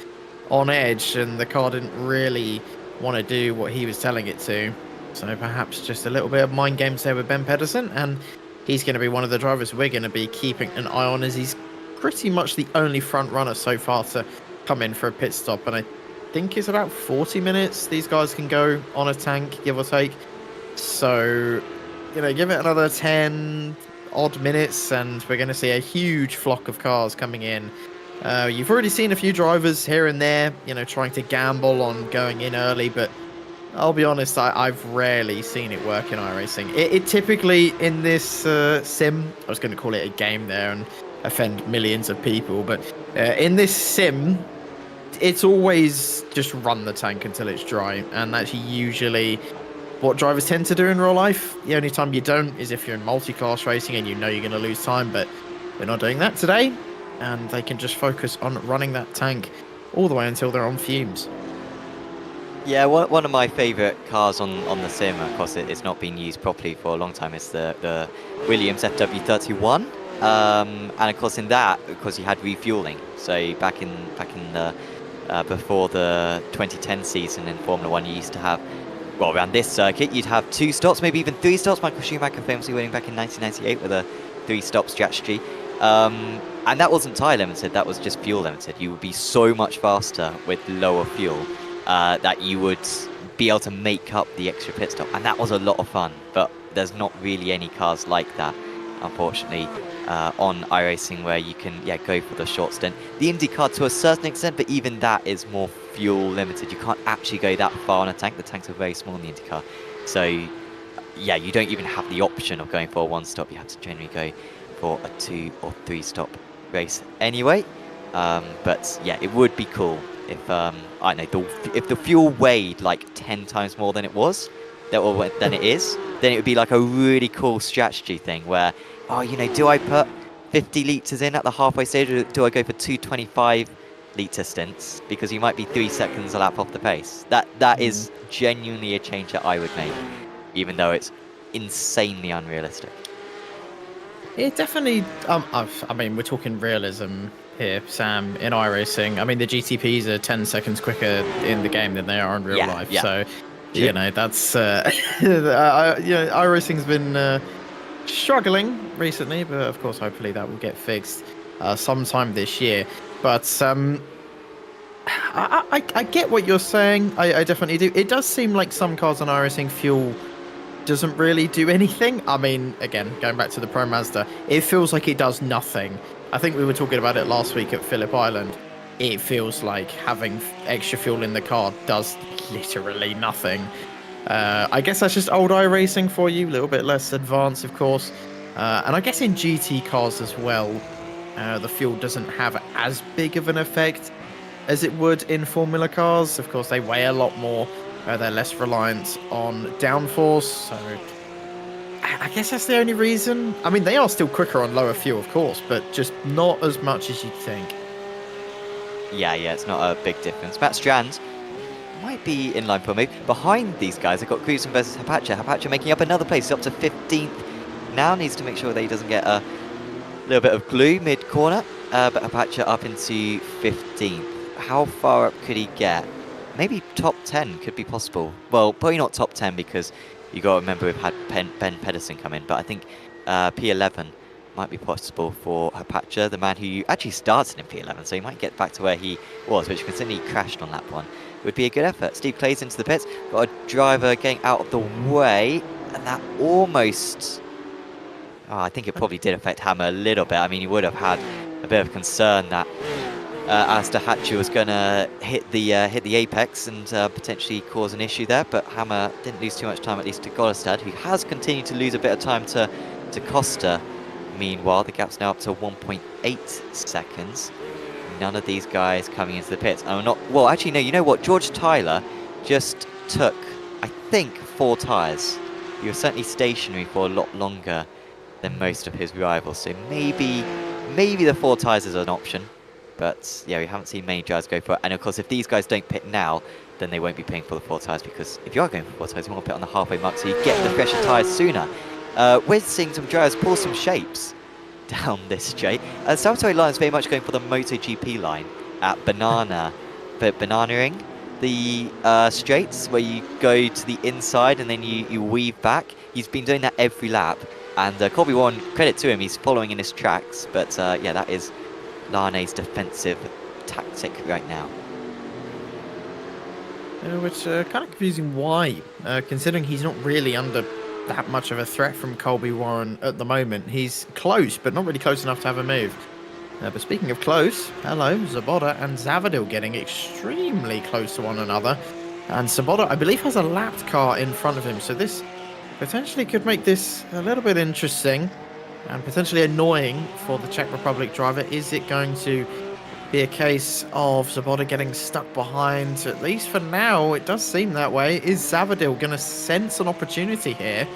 Speaker 3: on edge, and the car didn't really want to do what he was telling it to. So perhaps just a little bit of mind games there with Ben Pedersen, and he's going to be one of the drivers we're going to be keeping an eye on, as he's pretty much the only front runner so far to come in for a pit stop. And I think it's about 40 minutes these guys can go on a tank, give or take. So, you know, give it another 10 odd minutes and we're going to see a huge flock of cars coming in. You've already seen a few drivers here and there, you know, trying to gamble on going in early, but I'll be honest, I've rarely seen it work in iRacing. It typically, in this sim, I was going to call it a game there and offend millions of people, but in this sim, it's always just run the tank until it's dry, and that's usually what drivers tend to do in real life. The only time you don't is if you're in multi-class racing and you know you're going to lose time, but they're not doing that today, and they can just focus on running that tank all the way until they're on fumes.
Speaker 2: Yeah, one of my favourite cars on the sim, of course it's not been used properly for a long time, is the Williams FW31. And of course in that, of course you had refueling. So back in the before the 2010 season in Formula 1, you used to have, well, around this circuit, you'd have 2 stops, maybe even 3 stops. Michael Schumacher famously winning back in 1998 with a 3-stop strategy. And that wasn't tyre limited, that was just fuel limited. You would be so much faster with lower fuel that you would be able to make up the extra pit stop. And that was a lot of fun, but there's not really any cars like that, unfortunately, on iRacing, where you can go for the short stint. The IndyCar to a certain extent, but even that is more fuel limited. You can't actually go that far on a tank. The tanks are very small in the IndyCar. So yeah, you don't even have the option of going for a 1-stop. You have to generally go for a 2 or 3-stop race anyway. But yeah, it would be cool if I don't know, if the fuel weighed like 10 times more than it was, than it is, then it would be like a really cool strategy thing where, oh, you know, do I put 50 litres in at the halfway stage, or do I go for 225 litre stints, because you might be 3 seconds a lap off the pace? That is genuinely a change that I would make, even though it's insanely unrealistic.
Speaker 3: It definitely, I mean, we're talking realism here, Sam, in iRacing. I mean, the GTPs are 10 seconds quicker in the game than they are in real life.
Speaker 2: Yeah.
Speaker 3: So, you know, that's, iRacing's been struggling recently, but of course, hopefully that will get fixed sometime this year. But I get what you're saying. I definitely do. It does seem like some cars on iRacing fuel doesn't really do anything. I mean, again, going back to the Pro Mazda, it feels like it does nothing. I think we were talking about it last week at Phillip Island. It feels like having extra fuel in the car does literally nothing. I guess that's just old iRacing for you, a little bit less advanced, of course. And I guess in GT cars as well, the fuel doesn't have as big of an effect as it would in Formula cars. Of course, they weigh a lot more. They're less reliant on downforce, so I guess that's the only reason. I mean, they are still quicker on lower fuel, of course, but just not as much as you'd think.
Speaker 2: Yeah, it's not a big difference. Matt Strand might be in line for a move. Behind these guys, I've got Gruson versus Hapacha. Hapacha making up another place, up to 15th. Now needs to make sure that he doesn't get a little bit of glue mid-corner, but Hapacha up into 15th. How far up could he get? Maybe top 10 could be possible. Well, probably not top 10, because you got to remember we've had Ben Pedersen come in, but I think P11 might be possible for Hapacha, the man who actually started in P11, so he might get back to where he was, which considering he crashed on lap 1. It would be a good effort. Steve Clay's into the pits, got a driver getting out of the way, and that almost... Oh, I think it probably did affect Hammer a little bit. I mean, he would have had a bit of concern that Astor Hatcher was going to hit the apex and potentially cause an issue there, but Hammer didn't lose too much time, at least to Golestad, who has continued to lose a bit of time to Costa. Meanwhile, the gap's now up to 1.8 seconds. None of these guys coming into the pits. Oh, not well. Actually, no. You know what? George Tyler just took, I think, 4 tyres. He was certainly stationary for a lot longer than most of his rivals. So maybe the 4 tyres is an option. But yeah, we haven't seen many drivers go for it. And of course, if these guys don't pit now, then they won't be paying for the 4 tyres, because if you are going for 4 tyres, you want to pit on the halfway mark so you get the fresher tyres sooner. We're seeing some drivers pull some shapes down this straight. Salvatore Lyons very much going for the MotoGP line at Bananaring. The straights where you go to the inside and then you weave back. He's been doing that every lap. And Corby Warren, credit to him, he's following in his tracks. But yeah, that is Lane's defensive tactic right now.
Speaker 3: Which kind of confusing why, considering he's not really under that much of a threat from Colby Warren at the moment. He's close, but not really close enough to have a move. But speaking of close, hello, Zaboda and Zavadil getting extremely close to one another. And Zaboda, I believe, has a lapped car in front of him, so this potentially could make this a little bit interesting and potentially annoying for the Czech Republic driver. Is it going to be a case of Zabota getting stuck behind. At least for now, it does seem that way. Is Zavadil going to sense an opportunity here?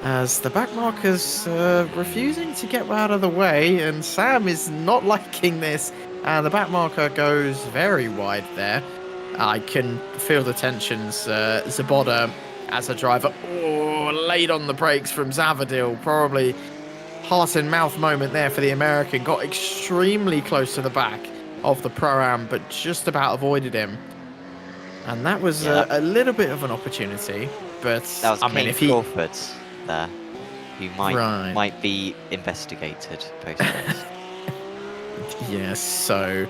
Speaker 3: As the backmarker's refusing to get out of the way, and Sam is not liking this. And the backmarker goes very wide there. I can feel the tensions. Zabota, as a driver, laid on the brakes from Zavadil. Probably heart and mouth moment there for the American. Got extremely close to the back of the Pro-Am, but just about avoided him. And that was a little bit of an opportunity. But
Speaker 2: That was
Speaker 3: I mean, if he
Speaker 2: Crawford there, who might be investigated post-race.
Speaker 3: yes, so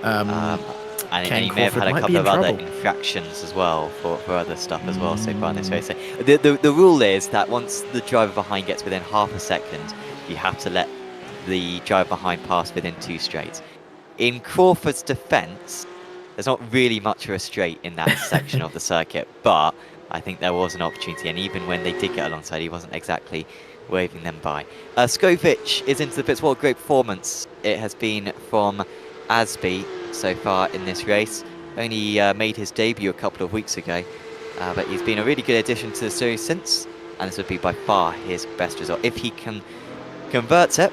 Speaker 2: and
Speaker 3: Ken
Speaker 2: he may have
Speaker 3: Crawford
Speaker 2: had a
Speaker 3: might
Speaker 2: couple
Speaker 3: be in
Speaker 2: of other
Speaker 3: trouble.
Speaker 2: infractions as well for other stuff as well so far in this race. So the rule is that once the driver behind gets within half a second, you have to let the driver behind pass within 2 straights. In Crawford's defence, there's not really much of a straight in that section of the circuit, but I think there was an opportunity, and even when they did get alongside, he wasn't exactly waving them by. Skovic is into the pits. What a great performance it has been from Asby so far in this race. Only made his debut a couple of weeks ago, but he's been a really good addition to the series since, and this would be by far his best result. If he can convert it,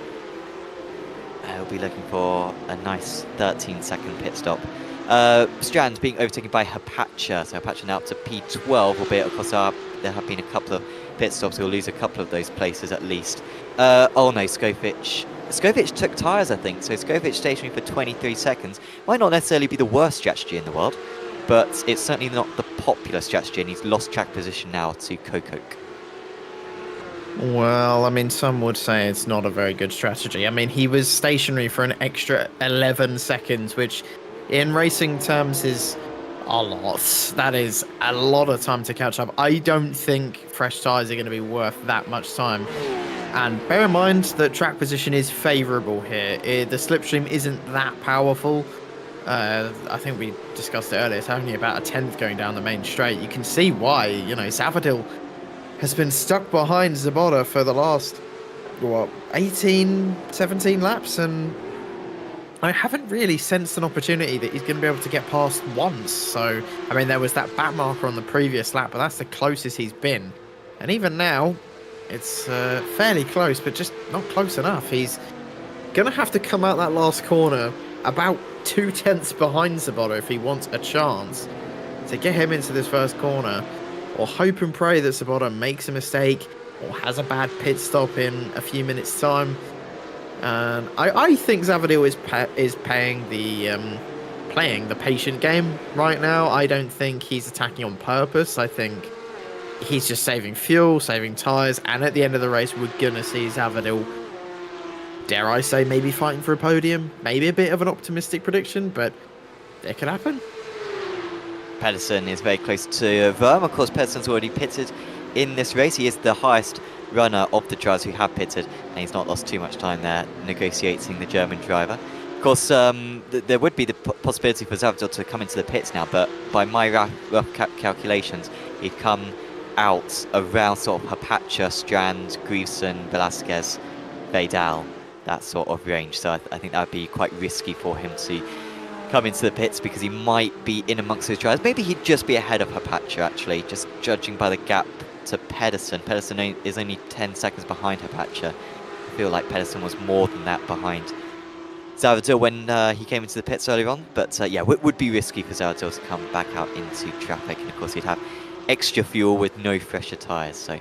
Speaker 2: he'll be looking for a nice 13-second pit stop. Strand being overtaken by Hapacha, so Hapacha now up to P12, albeit of course there have been a couple of pit stops, he'll lose a couple of those places at least. Oh no, Skovic took tyres, I think, so Skovic stationary for 23 seconds. Might not necessarily be the worst strategy in the world, but it's certainly not the popular strategy, and he's lost track position now to Kokok.
Speaker 3: Well, I mean, some would say it's not a very good strategy. I mean, he was stationary for an extra 11 seconds, which in racing terms is a lot. That is a lot of time to catch up. I don't think fresh tyres are going to be worth that much time. And bear in mind that track position is favourable here. The slipstream isn't that powerful. I think we discussed it earlier. It's only about a 10th going down the main straight. You can see why, you know, Zavadil has been stuck behind Zabota for the last, 18, 17 laps, and I haven't really sensed an opportunity that he's going to be able to get past once. So, I mean, there was that back marker on the previous lap, but that's the closest he's been. And even now, it's fairly close, but just not close enough. He's going to have to come out that last corner about 2 tenths behind Zabota if he wants a chance to get him into this first corner, or hope and pray that Zabota makes a mistake or has a bad pit stop in a few minutes' time. And I think Zavadil is playing the patient game right now. I don't think he's attacking on purpose. I think he's just saving fuel, saving tyres, and at the end of the race, we're going to see Zavadil, dare I say, maybe fighting for a podium. Maybe a bit of an optimistic prediction, but it could happen.
Speaker 2: Pedersen is very close to Verm. Of course, Pedersen's already pitted in this race. He is the highest runner of the drivers who have pitted, and he's not lost too much time there negotiating the German driver. Of course, there would be the possibility for Zavadil to come into the pits now, but by my rough calculations, he'd come out around sort of Hapacha, Strand, Grieveson, Velasquez, Vidal, that sort of range. So I think that would be quite risky for him to come into the pits, because he might be in amongst those drivers. Maybe he'd just be ahead of Hapacha, actually, just judging by the gap to Pedersen. Pedersen is only 10 seconds behind Hapacha. I feel like Pedersen was more than that behind Zavadil when he came into the pits earlier on. But yeah, it would be risky for Zavadil to come back out into traffic. And of course, he'd have extra fuel with no fresher tyres. So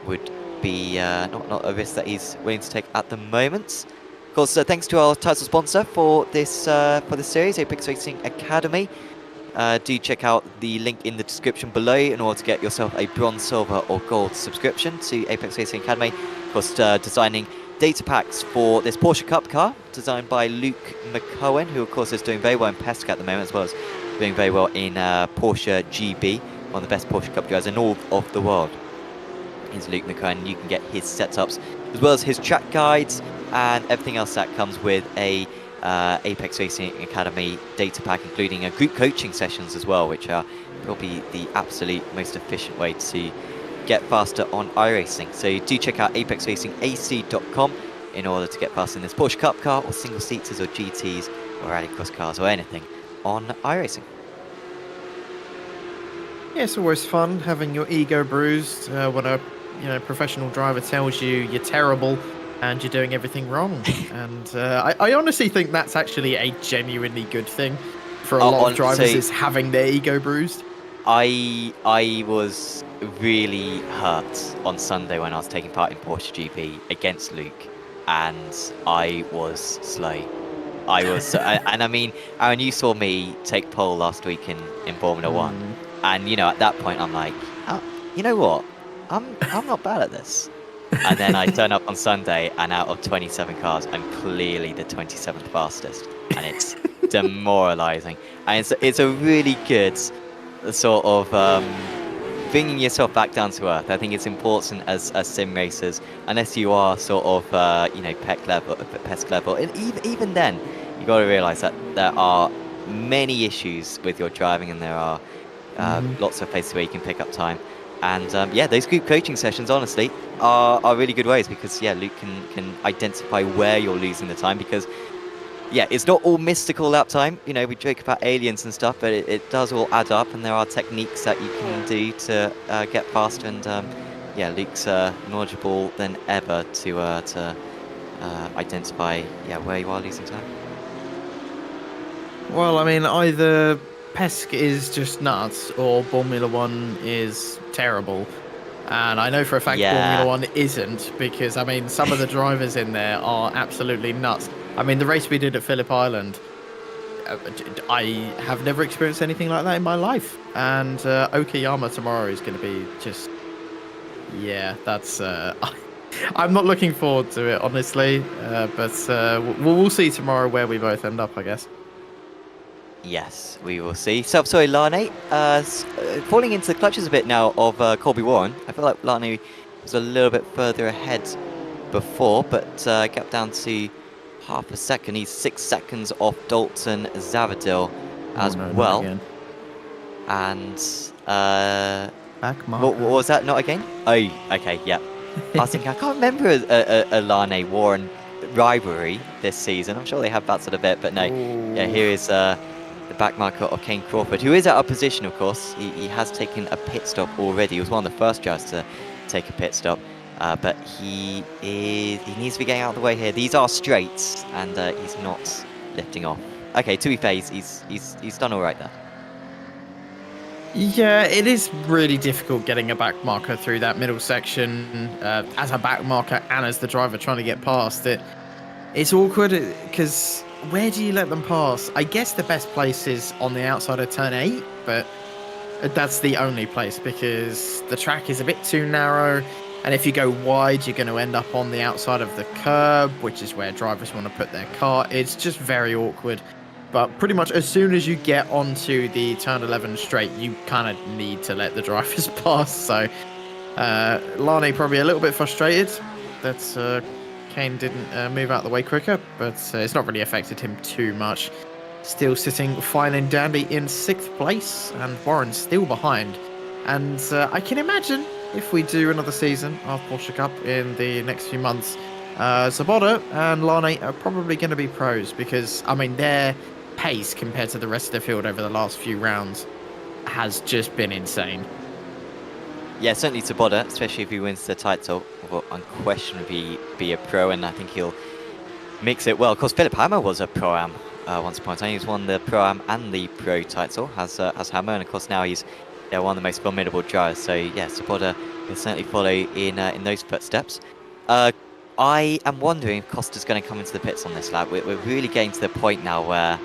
Speaker 2: would be not a risk that he's willing to take at the moment. Of course, thanks to our title sponsor for this series, Apex Racing Academy. Do check out the link in the description below in order to get yourself a bronze, silver or gold subscription to Apex Racing Academy. Of course, designing data packs for this Porsche Cup car, designed by Luke McCohen, who of course is doing very well in Pesca at the moment, as well as doing very well in Porsche GB, one of the best Porsche Cup drivers in all of the world. Is Luke McCohen. You can get his setups as well as his track guides and everything else that comes with a Apex Racing Academy data pack, including group coaching sessions as well, which are probably the absolute most efficient way to get faster on iRacing. So do check out apexracingac.com in order to get faster in this Porsche Cup car or single seaters or GTs or rallycross cars or anything on iRacing.
Speaker 3: Yeah, it's always fun having your ego bruised when a professional driver tells you you're terrible and you're doing everything wrong. And I honestly think that's actually a genuinely good thing for a lot of drivers, is having their ego bruised.
Speaker 2: I was really hurt on Sunday when I was taking part in Porsche GP against Luke, and I was slow. I was, and I mean, Aaron, you saw me take pole last week in Formula One, and at that point I'm like, oh, you know what, I'm not bad at this. And then I turn up on Sunday, and out of 27 cars, I'm clearly the 27th fastest, and it's demoralizing. And it's a really good sort of bringing yourself back down to earth. I think it's important as sim racers, unless you are sort of PESC level, and even then, you got to realize that there are many issues with your driving, and there are lots of places where you can pick up time. And those group coaching sessions, honestly, are really good ways, because Luke can identify where you're losing the time, because it's not all mystical lap time. We joke about aliens and stuff, but it does all add up, and there are techniques that you can do to get faster. And Luke's knowledgeable than ever to identify where you are losing time.
Speaker 3: Well, I mean, either PESC is just nuts, or Formula One is terrible. And I know for a fact Formula One isn't, because, I mean, some of the drivers in there are absolutely nuts. I mean, the race we did at Phillip Island, I have never experienced anything like that in my life. And Okayama tomorrow is going to be just... that's... I'm not looking forward to it, honestly. But we'll see tomorrow where we both end up, I guess.
Speaker 2: Yes, we will see. So, sorry, Lane, falling into the clutches a bit now of Corby Warren. I feel like Lane was a little bit further ahead before, but got down to half a second. He's 6 seconds off Dalton Zavadil as well. And what was that? Not again? Oh, okay, yeah. I was thinking, I can't remember a Lane Warren rivalry this season. I'm sure they have that sort of bit, but no. Ooh. Yeah, here is the back marker of Kane Crawford, who is out of position, of course. He has taken a pit stop already. He was one of the first drivers to take a pit stop, but he needs to be getting out of the way here. These are straights, and he's not lifting off. Okay, to be fair, he's done all right there.
Speaker 3: Yeah, it is really difficult getting a back marker through that middle section as a back marker and as the driver trying to get past it. It's awkward because where do you let them pass? I guess the best place is on the outside of turn 8, but that's the only place, because the track is a bit too narrow, and if you go wide, you're going to end up on the outside of the curb, which is where drivers want to put their car. It's just very awkward. But pretty much as soon as you get onto the turn 11 straight, you kind of need to let the drivers pass. So Lane probably a little bit frustrated that Kane didn't move out of the way quicker, but it's not really affected him too much. Still sitting fine and dandy in 6th place, and Warren's still behind. And I can imagine if we do another season of Porsche Cup in the next few months, Sabota and Lane are probably going to be pros, because, I mean, their pace compared to the rest of the field over the last few rounds has just been insane.
Speaker 2: Yeah, certainly Sabota, especially if he wins the title, will unquestionably be a pro, and I think he'll mix it well. Of course, Philip Hammer was a Pro-Am once upon a time. He's won the Pro-Am and the Pro title, has Hammer, and of course now he's one of the most formidable drivers. So yeah, Sabota can certainly follow in those footsteps. I am wondering if Costa's going to come into the pits on this lap. We're really getting to the point now where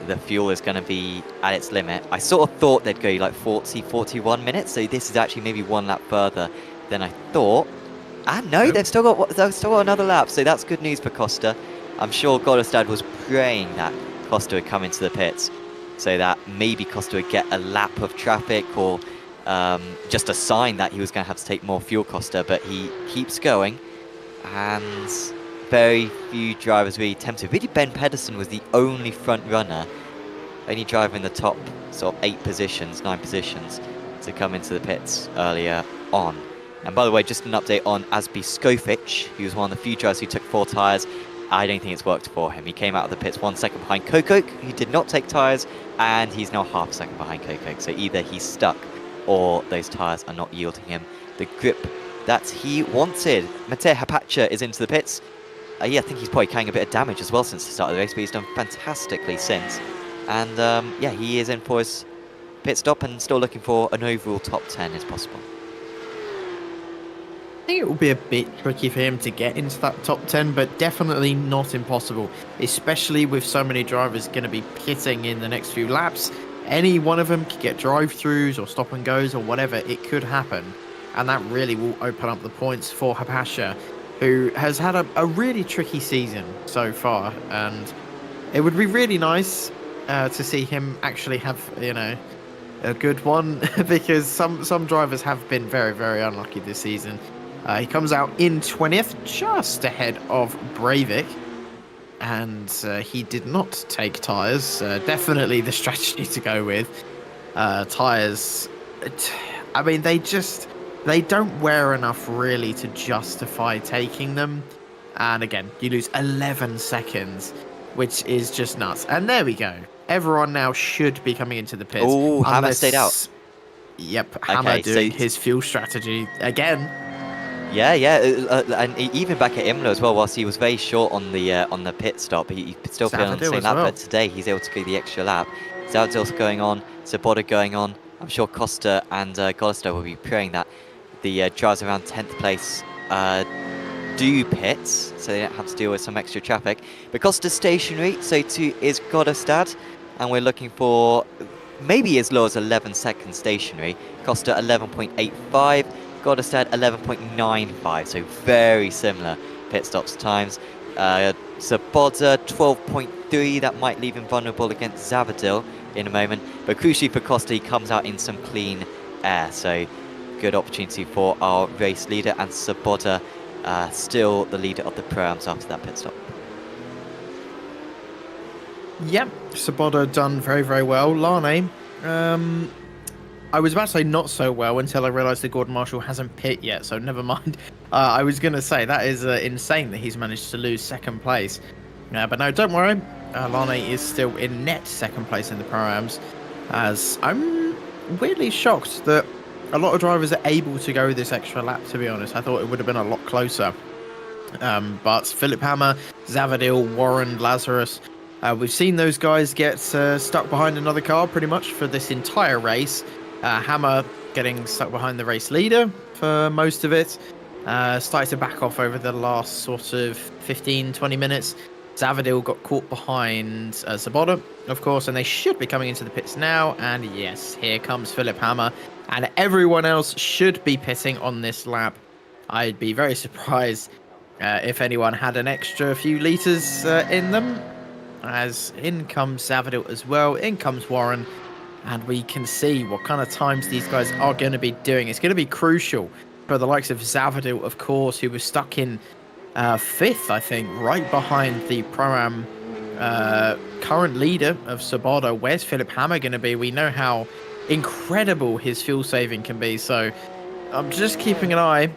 Speaker 2: the fuel is going to be at its limit. I sort of thought they'd go like 40, 41 minutes, so this is actually maybe one lap further than I thought. And no, they've still got another lap, so that's good news for Costa. I'm sure Godestad was praying that Costa would come into the pits, so that maybe Costa would get a lap of traffic, or just a sign that he was going to have to take more fuel, Costa, but he keeps going. And very few drivers really tempted. Really, Ben Pedersen was the only front runner, only driver in the top sort of 9 positions to come into the pits earlier on. And by the way, just an update on Asby Skofic, he was one of the few drivers who took 4 tyres. I don't think it's worked for him. He came out of the pits 1 second behind Kokok, who did not take tyres, and he's now half a second behind Kokok. So either he's stuck or those tyres are not yielding him the grip that he wanted. Matej Hapacha is into the pits. Yeah, I think he's probably carrying a bit of damage as well since the start of the race, but he's done fantastically since. And yeah, he is in for his pit stop and still looking for an overall top 10 as possible.
Speaker 3: I think it will be a bit tricky for him to get into that top 10, but definitely not impossible, especially with so many drivers going to be pitting in the next few laps. Any one of them could get drive-throughs or stop and goes or whatever, it could happen. And that really will open up the points for Hapacha, who has had a really tricky season so far. And it would be really nice to see him actually have, you know, a good one, because some drivers have been very, very unlucky this season. He comes out in 20th, just ahead of Breivik, and he did not take tyres. Definitely the strategy to go with. Tyres, I mean, they don't wear enough really to justify taking them. And again, you lose 11 seconds, which is just nuts. And there we go. Everyone now should be coming into the pits.
Speaker 2: Oh, Hammer stayed out.
Speaker 3: Yep, Hammer doing his fuel strategy again.
Speaker 2: Yeah, and even back at Imola as well, whilst he was very short on the pit stop, he still feeling on the same lap, but today he's able to go the extra lap. Zavadil's going on, Svoboda going on. I'm sure Costa and Golister will be praying that the drivers around 10th place do pits, so they don't have to deal with some extra traffic. But Costa's stationary, so too is Godestad, and we're looking for maybe as low as 11 seconds stationary. Costa 11.85. Godestad 11.95, so very similar pit stops times. Svoboda 12.3, that might leave him vulnerable against Zavadil in a moment. But crucially for Costa, he comes out in some clean air, so good opportunity for our race leader, and Svoboda still the leader of the Pro-Ams after that pit stop.
Speaker 3: Yep, Svoboda done very, very well. Lane, I was about to say not so well until I realised that Gordon Marshall hasn't pit yet, so never mind. I was going to say, that is insane that he's managed to lose second place. But no, don't worry. Lane is still in net second place in the Pro-Ams, as I'm weirdly shocked that a lot of drivers are able to go this extra lap, to be honest. I thought it would have been a lot closer. But Philip Hammer, Zavadil, Warren, Lazarus, we've seen those guys get stuck behind another car pretty much for this entire race. Hammer getting stuck behind the race leader for most of it. Started to back off over the last sort of 15-20 minutes. Zavadil got caught behind Svoboda, of course, and they should be coming into the pits now. And yes, here comes Philip Hammer, and everyone else should be pitting on this lap. I'd be very surprised if anyone had an extra few litres in them, as in comes Zavadil as well, in comes Warren. And we can see what kind of times these guys are going to be doing. It's going to be crucial for the likes of Zavadil, of course, who was stuck in 5th, I think, right behind the Pro-Am current leader of Svoboda. Where's Philip Hammer going to be? We know how incredible his fuel saving can be. So I'm just keeping an eye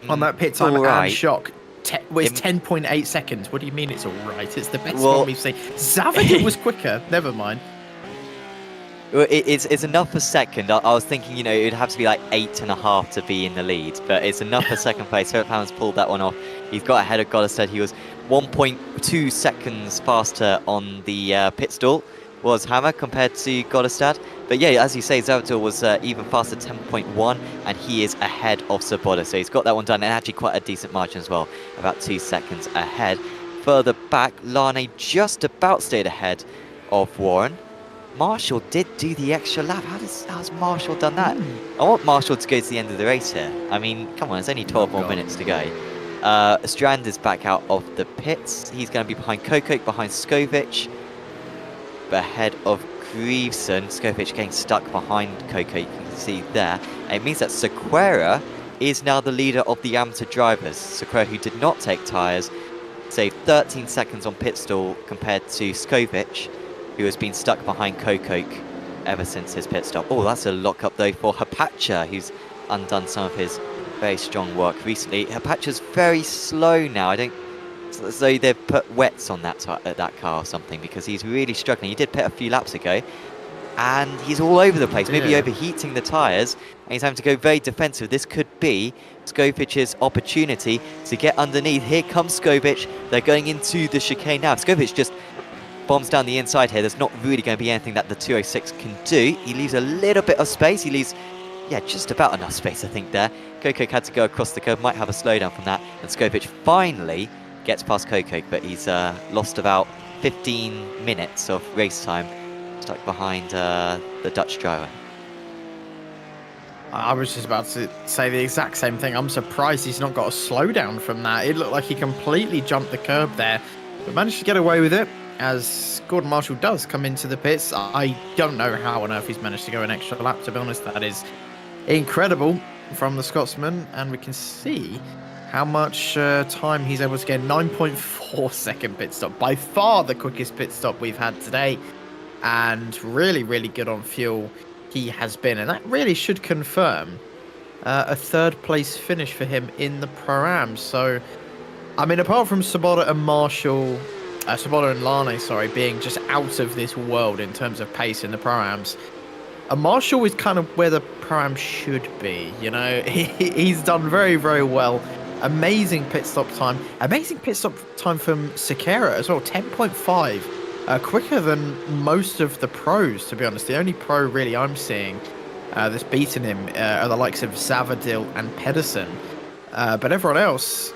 Speaker 3: on that pit time and shock. It's 10.8 seconds. What do you mean it's all right? It's the best one we've seen. Zavadil was quicker. Never mind.
Speaker 2: Well, it's enough for second. I was thinking, you know, it would have to be like 8.5 to be in the lead, but it's enough for second place. Philip Hammer's pulled that one off. He's got ahead of Godestad. He was 1.2 seconds faster on the pit stall, was Hammer, compared to Godestad. But yeah, as you say, Zavadil was even faster, 10.1, and he is ahead of Svoboda. So he's got that one done, and actually quite a decent margin as well, about 2 seconds ahead. Further back, Lane just about stayed ahead of Warren. Marshall did do the extra lap. How's Marshall done that? I want Marshall to go to the end of the race here. I mean, come on, there's only 12 more minutes to go. Strand is back out of the pits. He's going to be behind Kokok, behind Skovic, but ahead of Grieveson. Skovic getting stuck behind Kokok, you can see there. And it means that Sequeira is now the leader of the amateur drivers. Sequeira, who did not take tyres, saved 13 seconds on pit stall compared to Skovic, who has been stuck behind Kokok ever since his pit stop. Oh, that's a lock-up, though, for Hapacha, who's undone some of his very strong work recently. Hapacha's very slow now. I don't looks as though they've put wets on that car or something, because he's really struggling. He did pit a few laps ago, and he's all over the place, maybe overheating the tyres, and he's having to go very defensive. This could be Skopic's opportunity to get underneath. Here comes Skopic. They're going into the chicane now. Skopic just bombs down the inside here. There's not really going to be anything that the 206 can do. He leaves a little bit of space. He leaves, yeah, just about enough space, I think, there. Kokok had to go across the curve, might have a slowdown from that, and Skopic finally gets past Kokok, but he's lost about 15 minutes of race time, stuck behind the Dutch driver.
Speaker 3: I was just about to say the exact same thing. I'm surprised he's not got a slowdown from that. It looked like he completely jumped the curb there, but managed to get away with it, as Gordon Marshall does come into the pits. I don't know how on earth he's managed to go an extra lap, to be honest. That is incredible from the Scotsman, and we can see how much time he's able to get. 9.4 second pit stop, by far the quickest pit stop we've had today, and really, really good on fuel he has been, and that really should confirm a third place finish for him in the Pro-Am. So, I mean, apart from Sabota and Marshall, Sabota and Lane, sorry, being just out of this world in terms of pace in the Pro-Ams, Marshall is kind of where the Pro-Am should be, you know. He's done very, very well. Amazing pit stop time. Amazing pit stop time from Sekera as well, 10.5. Quicker than most of the pros, to be honest. The only pro really I'm seeing that's beaten him are the likes of Zavadil and Pedersen. But everyone else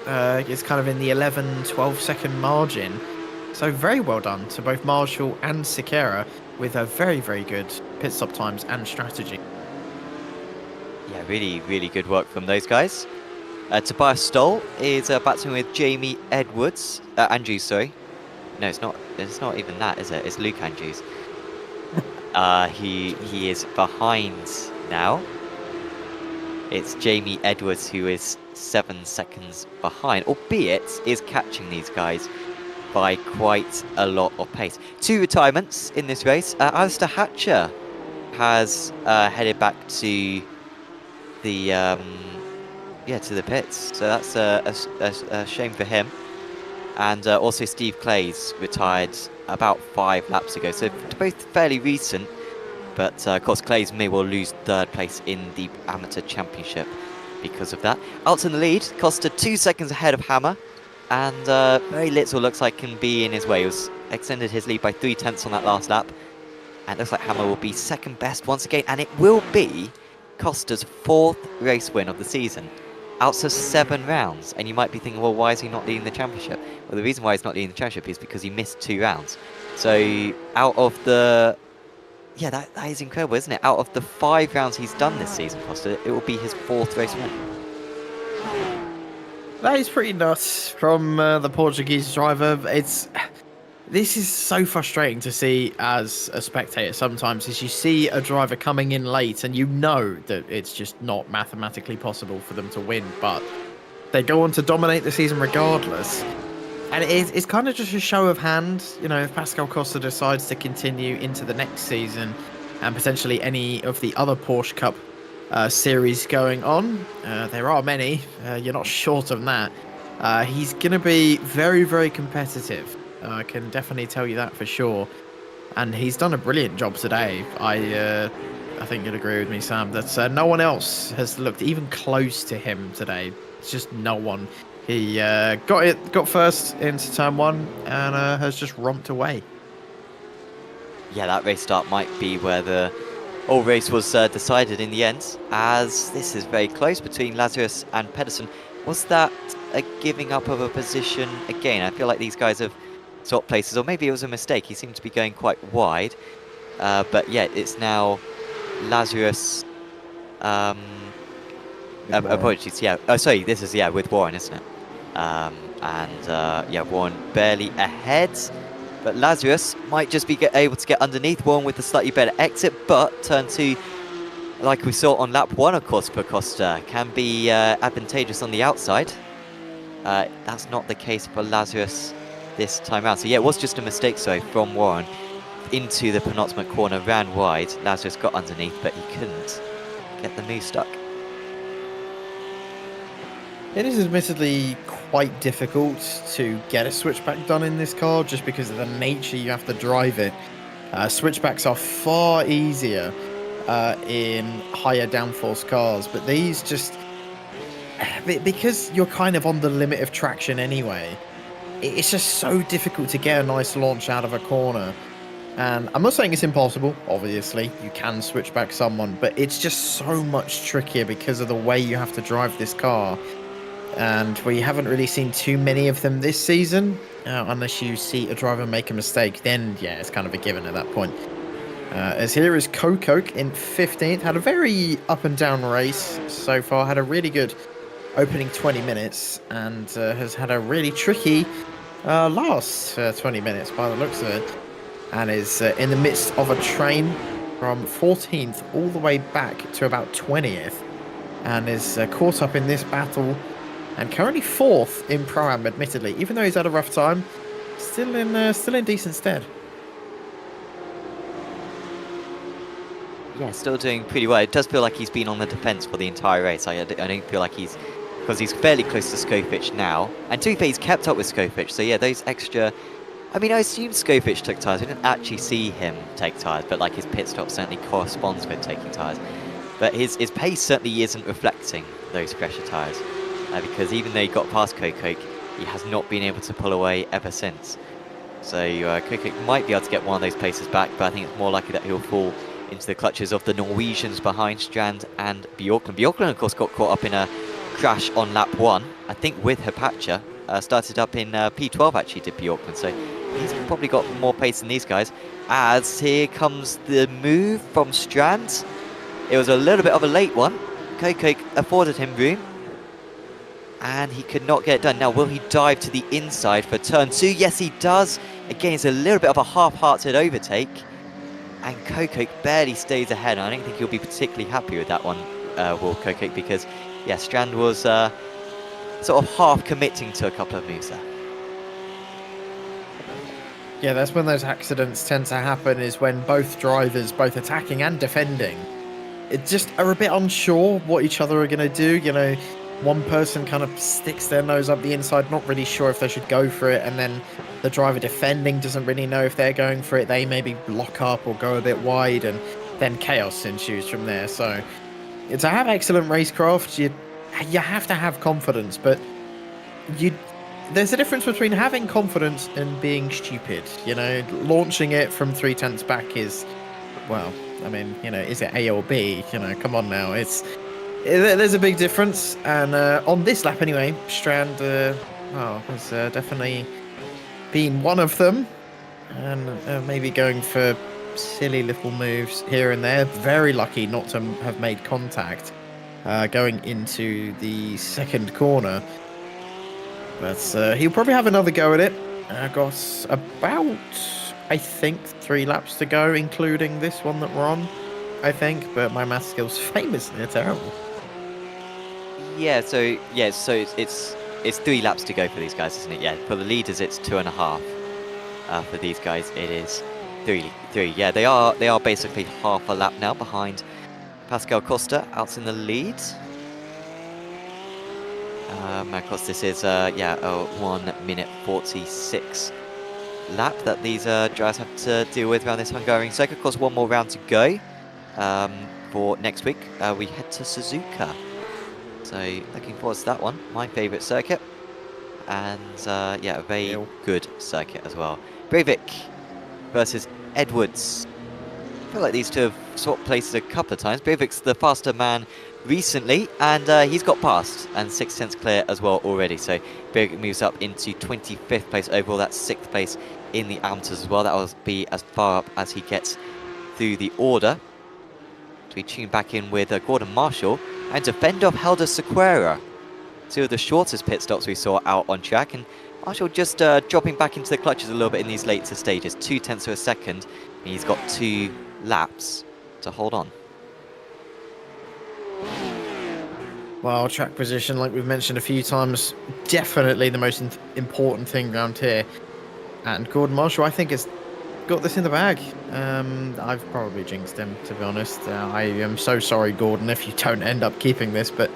Speaker 3: is kind of in the 11-12 second margin. So very well done to both Marshall and Sekera, with a very, very good pit stop times and strategy.
Speaker 2: Yeah, really, really good work from those guys. Tobias Stoll is battling with Jamie Edwards. Andrews, sorry. No, it's not even that, is it? It's Luke Andrews. He is behind now. It's Jamie Edwards who is 7 seconds behind, albeit is catching these guys by quite a lot of pace. 2 retirements in this race. Alistair Hatcher has headed back to the to the pits, so that's a shame for him. And also Steve Clays retired about 5 laps ago, so both fairly recent. But of course Clays may well lose 3rd place in the Amateur Championship because of that. Out in the lead, Costa 2 seconds ahead of Hammer, and very little looks like can be in his way. He was extended his lead by 3/10 on that last lap, and looks like Hammer will be second best once again, and it will be Costa's 4th race win of the season. Out of 7 rounds, and you might be thinking, well, why is he not leading the championship? Well, the reason why he's not leading the championship is because he missed 2 rounds. So out of the, yeah, that is incredible, isn't it? Out of the 5 rounds he's done this season, Costa, it will be his 4th race win.
Speaker 3: That is pretty nuts from the Portuguese driver. This is so frustrating to see as a spectator sometimes, as you see a driver coming in late and you know that it's just not mathematically possible for them to win, but they go on to dominate the season regardless. And it's kind of just a show of hands, you know, if Pascal Costa decides to continue into the next season and potentially any of the other Porsche Cup series going on. There are many, you're not short of that. He's going to be very, very competitive. I can definitely tell you that for sure. And he's done a brilliant job today. I think you'd agree with me, Sam, that no one else has looked even close to him today. It's just no one. He got first into turn 1 and has just romped away.
Speaker 2: Yeah, that race start might be where the whole race was decided in the end, as this is very close between Lazarus and Pedersen. Was that a giving up of a position again? I feel like these guys have swapped places, or maybe it was a mistake. He seemed to be going quite wide, but yeah, it's now Lazarus. Apologies, yeah. Oh, sorry, this is with Warren, isn't it? Yeah, Warren barely ahead, but Lazarus might just be able to get underneath Warren with a slightly better exit. But turn 2, like we saw on lap 1, of course, for Costa, can be advantageous on the outside. That's not the case for Lazarus this time out. So yeah, it was just a mistake, from Warren into the penultimate corner, ran wide. Lazarus got underneath, but he couldn't get the move stuck.
Speaker 3: It is admittedly quite difficult to get a switchback done in this car just because of the nature you have to drive it. Switchbacks are far easier in higher downforce cars, but these just... Because you're kind of on the limit of traction anyway, it's just so difficult to get a nice launch out of a corner. And I'm not saying it's impossible, obviously, you can switch back someone, but it's just so much trickier because of the way you have to drive this car. And we haven't really seen too many of them this season, unless you see a driver make a mistake, then yeah, it's kind of a given at that point. As here is Coke in 15th, had a very up and down race so far, had a really good opening 20 minutes, and has had a really tricky last 20 minutes by the looks of it. And is in the midst of a train from 14th all the way back to about 20th, and is caught up in this battle, and currently 4th in Pro-Am, admittedly. Even though he's had a rough time, still in decent stead.
Speaker 2: Yeah, still doing pretty well. It does feel like he's been on the defence for the entire race. I don't feel like he's... Because he's fairly close to Skofich now. And to be fair, he's kept up with Skofich. So yeah, those extra... I mean, I assume Skofich took tyres. We didn't actually see him take tyres, but like his pit stop certainly corresponds with taking tyres. But his pace certainly isn't reflecting those fresher tyres. Because even though he got past Coke, he has not been able to pull away ever since. So Coke might be able to get one of those places back, but I think it's more likely that he'll fall into the clutches of the Norwegians behind Strand and Bjorklund. Bjorklund, of course, got caught up in a crash on lap 1, I think with Hepacha. Started up in P12, actually, did Bjorklund. So he's probably got more pace than these guys. As here comes the move from Strand. It was a little bit of a late one. Coke afforded him room, and he could not get it done. Now, will he dive to the inside for turn 2? Yes, he does. Again, it's a little bit of a half-hearted overtake, and Coke barely stays ahead. I don't think he'll be particularly happy with that one, Will Coke, because, yeah, Strand was sort of half committing to a couple of moves there.
Speaker 3: Yeah, that's when those accidents tend to happen, is when both drivers, both attacking and defending, it just are a bit unsure what each other are going to do. You know, one person kind of sticks their nose up the inside, not really sure if they should go for it, and then the driver defending doesn't really know if they're going for it. They maybe block up or go a bit wide, and then chaos ensues from there. So to have excellent racecraft, you have to have confidence, but there's a difference between having confidence and being stupid. You know, launching it from 3/10 back is, well, I mean, you know, is it A or B? You know, come on now, there's a big difference. And on this lap anyway, Strand has definitely been one of them, and maybe going for silly little moves here and there. Very lucky not to have made contact going into the second corner. But he'll probably have another go at it. Got about, I think, 3 laps to go, including this one that we're on, I think. But my math skills famously are terrible.
Speaker 2: Yeah, so it's 3 laps to go for these guys, isn't it? Yeah, for the leaders it's 2.5. For these guys it is 3. Yeah, they are basically half a lap now behind Pascal Costa out in the lead. Of course, this is a 1 minute 46 lap that these drivers have to deal with around this Hungaroring circuit. Of course, one more round to go for next week. We head to Suzuka, so looking forward to that one. My favourite circuit, and a very good circuit as well. Breivik versus Edwards. I feel like these two have swapped places a couple of times. Breivik's the faster man recently, and he's got past, and 6/10 clear as well already. So Breivik moves up into 25th place overall. That's 6th place in the amateurs as well. That will be as far up as he gets through the order. To be tuned back in with Gordon Marshall and Defendov Helder Sequeira. 2 of the shortest pit stops we saw out on track, and Marshall just dropping back into the clutches a little bit in these later stages. 0.2 of a second, and he's got 2 laps to hold on.
Speaker 3: Well, track position, like we've mentioned a few times, definitely the most important thing around here. And Gordon Marshall, I think, has got this in the bag. I've probably jinxed him, to be honest. I am so sorry, Gordon, if you don't end up keeping this, but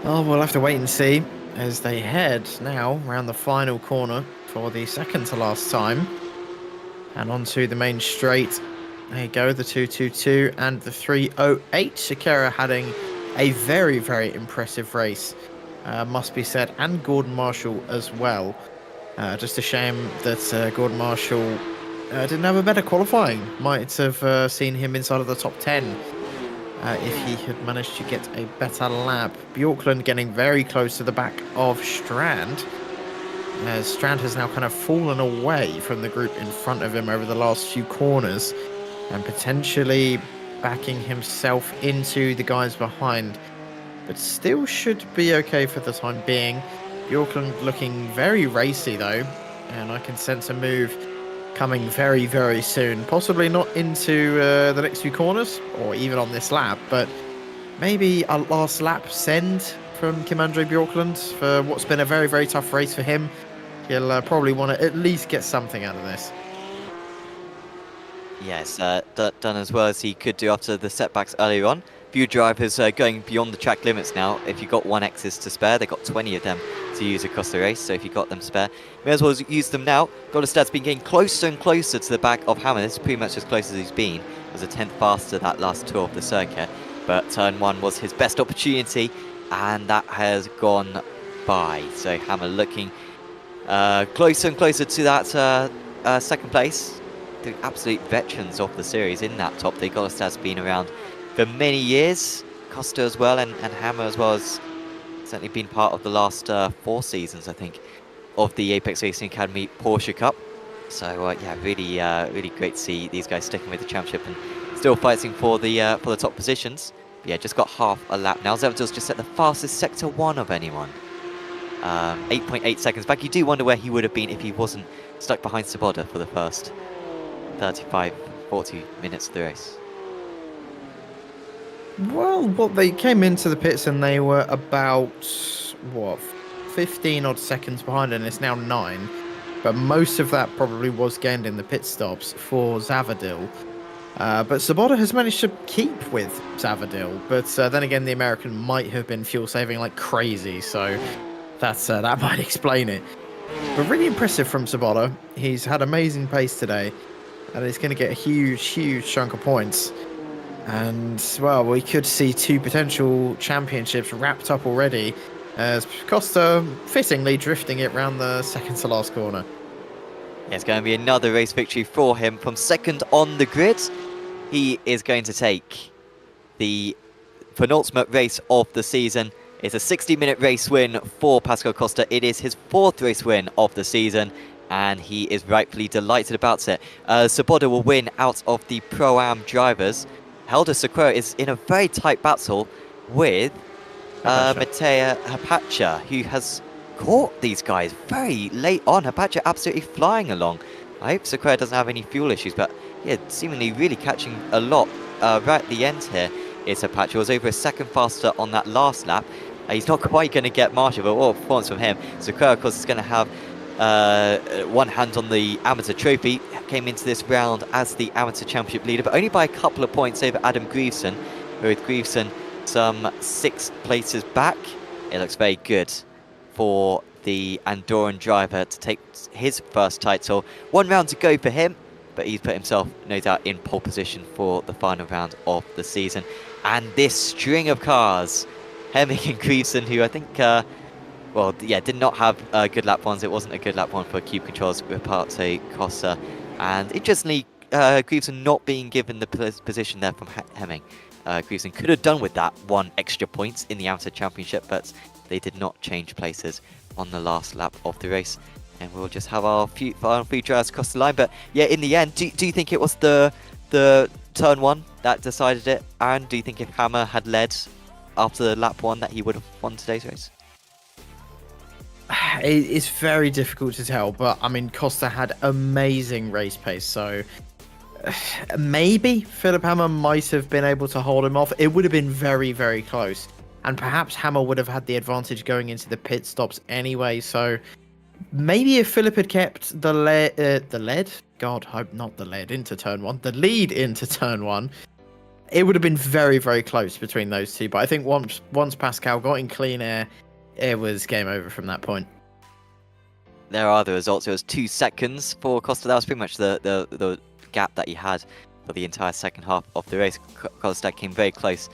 Speaker 3: Oh, we'll have to wait and see as they head now around the final corner for the second to last time. And onto the main straight. There you go, the 222 and the 308. Shakira having a very, very impressive race, must be said, and Gordon Marshall as well. Just a shame that Gordon Marshall didn't have a better qualifying. Might have seen him inside of the top 10 if he had managed to get a better lap. Bjorklund getting very close to the back of Strand, as Strand has now kind of fallen away from the group in front of him over the last few corners and potentially backing himself into the guys behind, but still should be okay for the time being. Bjorklund looking very racy though, and I can sense a move coming very, very soon. Possibly not into the next few corners or even on this lap, but maybe a last lap send from Kim-Andre Bjorklund for what's been a very, very tough race for him. He'll probably want to at least get something out of this.
Speaker 2: Yes, done as well as he could do after the setbacks earlier on. Few drivers going beyond the track limits now. If you got 1Xs to spare, they got 20 of them to use across the race. So if you got them spare, may as well use them now. Goldestad's been getting closer and closer to the back of Hammer. This is pretty much as close as he's been. It was a 10th faster that last tour of the circuit, but turn 1 was his best opportunity, and that has gone by. So Hammer looking closer and closer to that second place. The absolute veterans of the series in that top three. Goldestad's been around for many years. Costa as well, and Hammer as well has certainly been part of the last 4 seasons, I think, of the Apex Racing Academy Porsche Cup. So yeah, really great to see these guys sticking with the championship and still fighting for the top positions. But yeah, just got half a lap now. Zavadil's just set the fastest sector 1 of anyone. 8.8 seconds back. You do wonder where he would have been if he wasn't stuck behind Svoboda for the first 35-40 minutes of the race.
Speaker 3: Well, they came into the pits and they were about, 15 odd seconds behind, and it's now 9. But most of that probably was gained in the pit stops for Zavadil. But Svoboda has managed to keep with Zavadil. But then again, the American might have been fuel saving like crazy, so that might explain it. But really impressive from Svoboda. He's had amazing pace today, and he's going to get a huge chunk of points. And, well, we could see 2 potential championships wrapped up already, as Costa fittingly drifting it round the second to last corner.
Speaker 2: Yeah, it's going to be another race victory for him from second on the grid. He is going to take the penultimate race of the season. It's a 60-minute race win for Pascal Costa. It is his 4th race win of the season, and he is rightfully delighted about it. Svoboda will win out of the Pro-Am drivers. Helder Sequeira is in a very tight battle with Mattea Hapacha, who has caught these guys very late on. Hapacha absolutely flying along. I hope Sequeira doesn't have any fuel issues, but yeah, seemingly really catching a lot right at the end here. Is Hapacha was over a second faster on that last lap. He's not quite going to get Marshall, but what a performance from him. Sequeira, of course, is going to have one hand on the amateur trophy. Came into this round as the amateur championship leader, but only by a couple of points over Adam Greveson, with Greveson some 6 places back. It looks very good for the Andorran driver to take his first title. 1 round to go for him, but he's put himself, no doubt, in pole position for the final round of the season. And this string of cars, Hemming and Greveson, who I think well, yeah, did not have good lap 1s. It wasn't a good lap 1 for Cube Controls, Raparte, Costa. And interestingly, Greveson not being given the position there from Hemming. Greveson could have done with that 1 extra point in the Amateur Championship, but they did not change places on the last lap of the race. And we'll just have our final few drivers across the line. But yeah, in the end, do you think it was the turn 1 that decided it? And do you think if Hammer had led after lap 1 that he would have won today's race?
Speaker 3: It's very difficult to tell, but I mean, Costa had amazing race pace, so maybe Philip Hammer might have been able to hold him off. It would have been very, very close, and perhaps Hammer would have had the advantage going into the pit stops anyway. So maybe if Philip had kept the lead into turn 1, the lead into turn 1, it would have been very, very close between those two. But I think once Pascal got in clean air, it was game over from that point.
Speaker 2: There are the results. It was 2 seconds for Costa. That was pretty much the gap that he had for the entire second half of the race. Costa came very close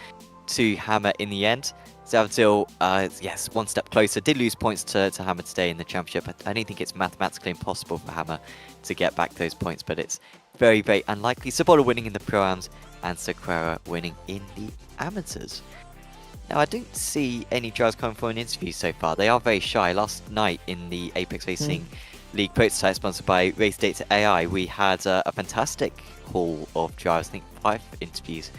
Speaker 2: to Hammer in the end. Zavadil, yes, one step closer. Did lose points to Hammer today in the championship. I don't think it's mathematically impossible for Hammer to get back those points, but it's very, very unlikely. Sabola winning in the Pro-Ams and Sequeira winning in the Amateurs. Now, I don't see any drivers coming for an interview so far. They are very shy. Last night in the Apex Racing League prototype sponsored by Race Data AI, we had a fantastic haul of drivers, I think 5 interviews,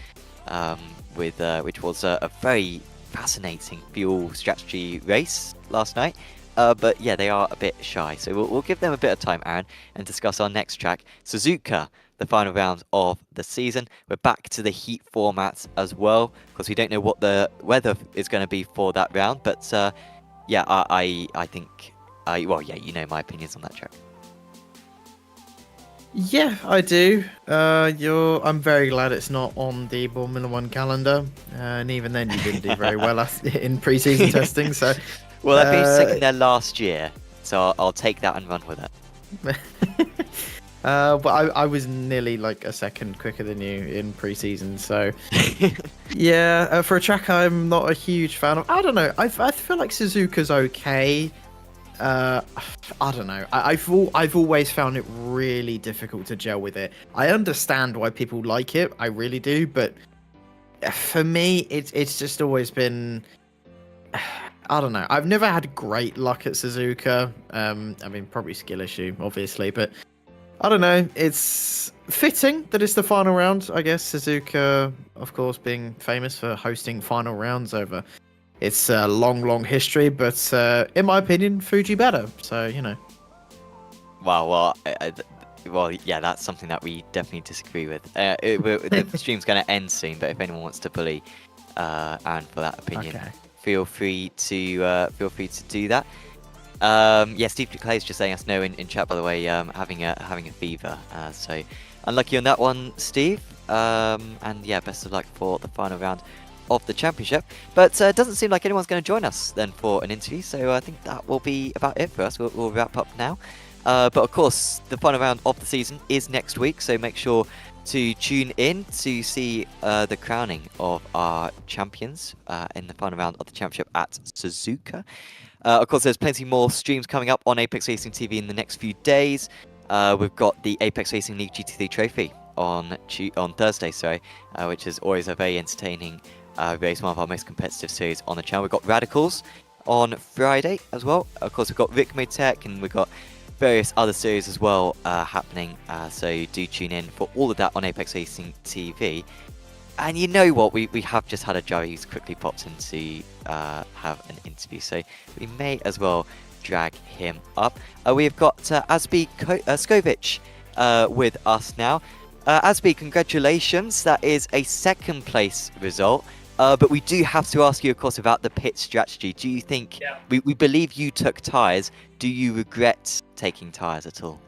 Speaker 2: which was a very fascinating fuel strategy race last night. But yeah, they are a bit shy. So we'll give them a bit of time, Aaron, and discuss our next track, Suzuka, the final round of the season. We're back to the heat format as well, because we don't know what the weather is going to be for that round. But yeah, I think, well, yeah, you know my opinions on that track.
Speaker 3: Yeah, I do. I'm very glad it's not on the Formula 1 calendar, and even then you didn't do very well in pre-season testing. So,
Speaker 2: well, I finished second there last year, so I'll take that and run with it.
Speaker 3: But I was nearly like a second quicker than you in pre-season, so yeah. For a track I'm not a huge fan of. I don't know. I feel like Suzuka's okay. I don't know. I've always found it really difficult to gel with it. I understand why people like it. I really do, but for me, it's just always been. I don't know. I've never had great luck at Suzuka. I mean, probably skill issue, obviously, but I don't know. It's fitting that it's the final round. I guess Suzuka, of course, being famous for hosting final rounds over. It's a long history, but in my opinion, Fuji better. So, you know.
Speaker 2: Well, yeah, that's something that we definitely disagree with. The stream's going to end soon, but if anyone wants to bully Aaron for that opinion, feel free to do that. Yeah, Steve Clay is just letting us know in chat, by the way, having a fever. So unlucky on that one, Steve. And yeah, best of luck for the final round of the championship. But it doesn't seem like anyone's going to join us then for an interview. So I think that will be about it for us. We'll wrap up now. But of course, the final round of the season is next week. So make sure to tune in to see the crowning of our champions in the final round of the championship at Suzuka. Of course, there's plenty more streams coming up on Apex Racing TV in the next few days. We've got the Apex Racing League GT3 Trophy on Thursday, which is always a very entertaining race, one of our most competitive series on the channel. We've got Radicals on Friday as well. Of course, we've got Rick Tech, and we've got various other series as well happening. So do tune in for all of that on Apex Racing TV. And you know what? We have just had a driver who's quickly popped in to have an interview, so we may as well drag him up. We've got Asbi Skovic with us now. Asbi, congratulations. That is a second place result. But we do have to ask you, of course, about the pit strategy. Do you think, we believe you took tyres, do you regret taking tyres at all?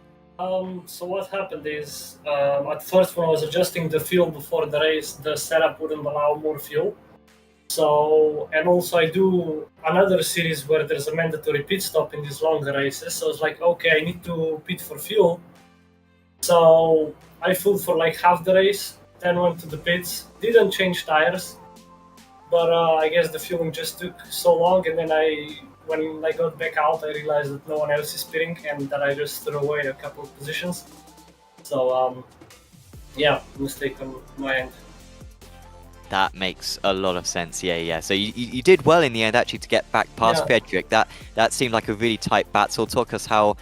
Speaker 4: So what happened is, at first when I was adjusting the fuel before the race, the setup wouldn't allow more fuel. So, and also I do another series where there's a mandatory pit stop in these longer races. So I was like, okay, I need to pit for fuel. So I fueled for like half the race, then went to the pits, didn't change tires. But I guess the fueling just took so long, and then when I got back out, I realized that no one else is pitting, and that I just threw away a couple of positions. So, yeah, mistake on my end.
Speaker 2: That makes a lot of sense. Yeah. So you did well in the end, actually, to get back past Frederick. That seemed like a really tight battle. Talk us how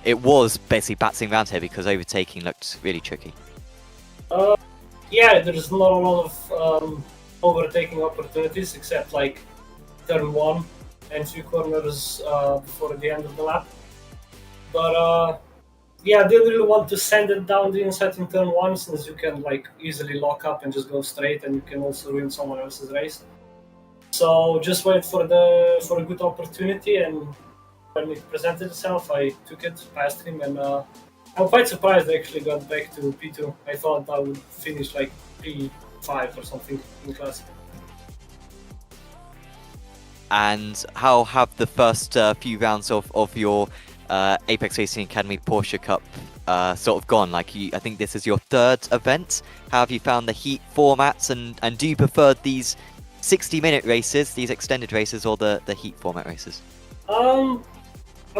Speaker 2: it was basically battling around here, because overtaking looked really tricky.
Speaker 4: Yeah, there's not a lot of overtaking opportunities, except like turn 1 and 2 corners before the end of the lap. But yeah, I didn't really want to send it down the inside in turn 1, since you can like easily lock up and just go straight, and you can also ruin someone else's race. So just wait for a good opportunity, and when it presented itself, I took it, passed him, and I'm quite surprised I actually got back to P2. I thought I would finish like 5 or something in classic.
Speaker 2: And how have the first few rounds of your Apex Racing Academy Porsche Cup sort of gone? Like, I think this is your 3rd event. How have you found the heat formats, and do you prefer these 60-minute races, these extended races, or the heat format races?
Speaker 4: I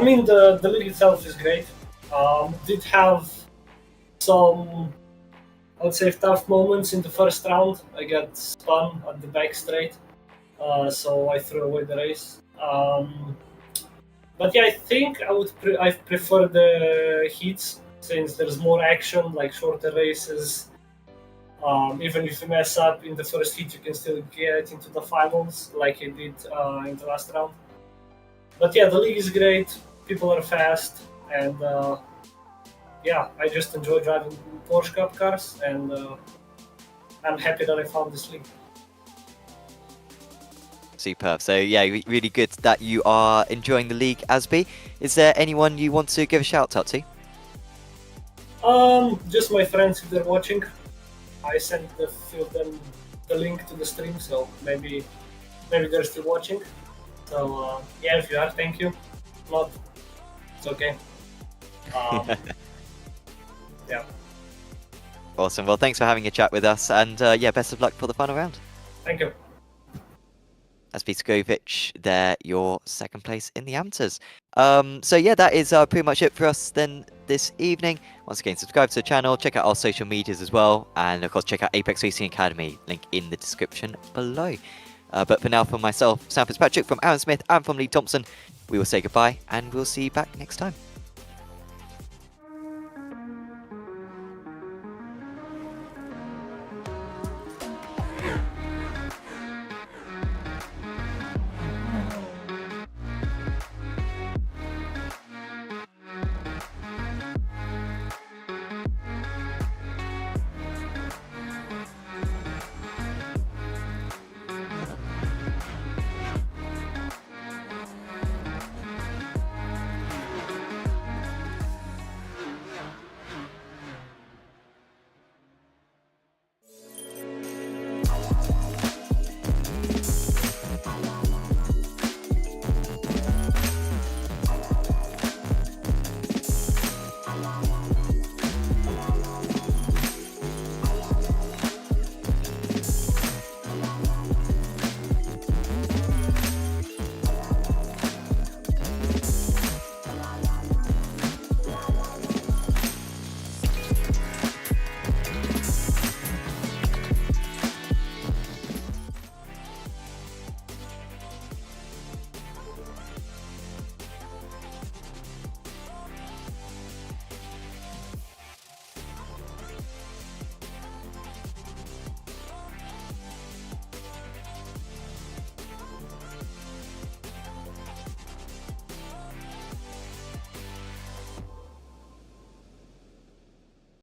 Speaker 4: mean, the league itself is great. Did have some, I would say, tough moments in the first round. I got spun at the back straight, so I threw away the race. But yeah, I think I prefer the heats, since there's more action, like shorter races. Even if you mess up in the first heat, you can still get into the finals, like you did in the last round. But yeah, the league is great. People are fast, and yeah, I just enjoy driving Porsche Cup cars, and I'm happy that I found this league.
Speaker 2: Superb. So yeah, really good that you are enjoying the league, Asby. Is there anyone you want to give a shout out to?
Speaker 4: Just my friends if they're watching. I sent a few of them the link to the stream, so maybe they're still watching. So yeah, if you are, thank you. If not, it's okay. Yeah.
Speaker 2: Awesome. Well, thanks for having a chat with us, and yeah, best of luck for the final round.
Speaker 4: Thank you.
Speaker 2: Asby Skovic there, your 2nd place in the amateurs. So yeah, that is pretty much it for us then this evening. Once again, subscribe to the channel, check out our social medias as well, and of course check out Apex Racing Academy, link in the description below. But for now, from myself, Sam Fitzpatrick, from Aaron Smith, and from Lee Thompson, we will say goodbye, and we'll see you back next time.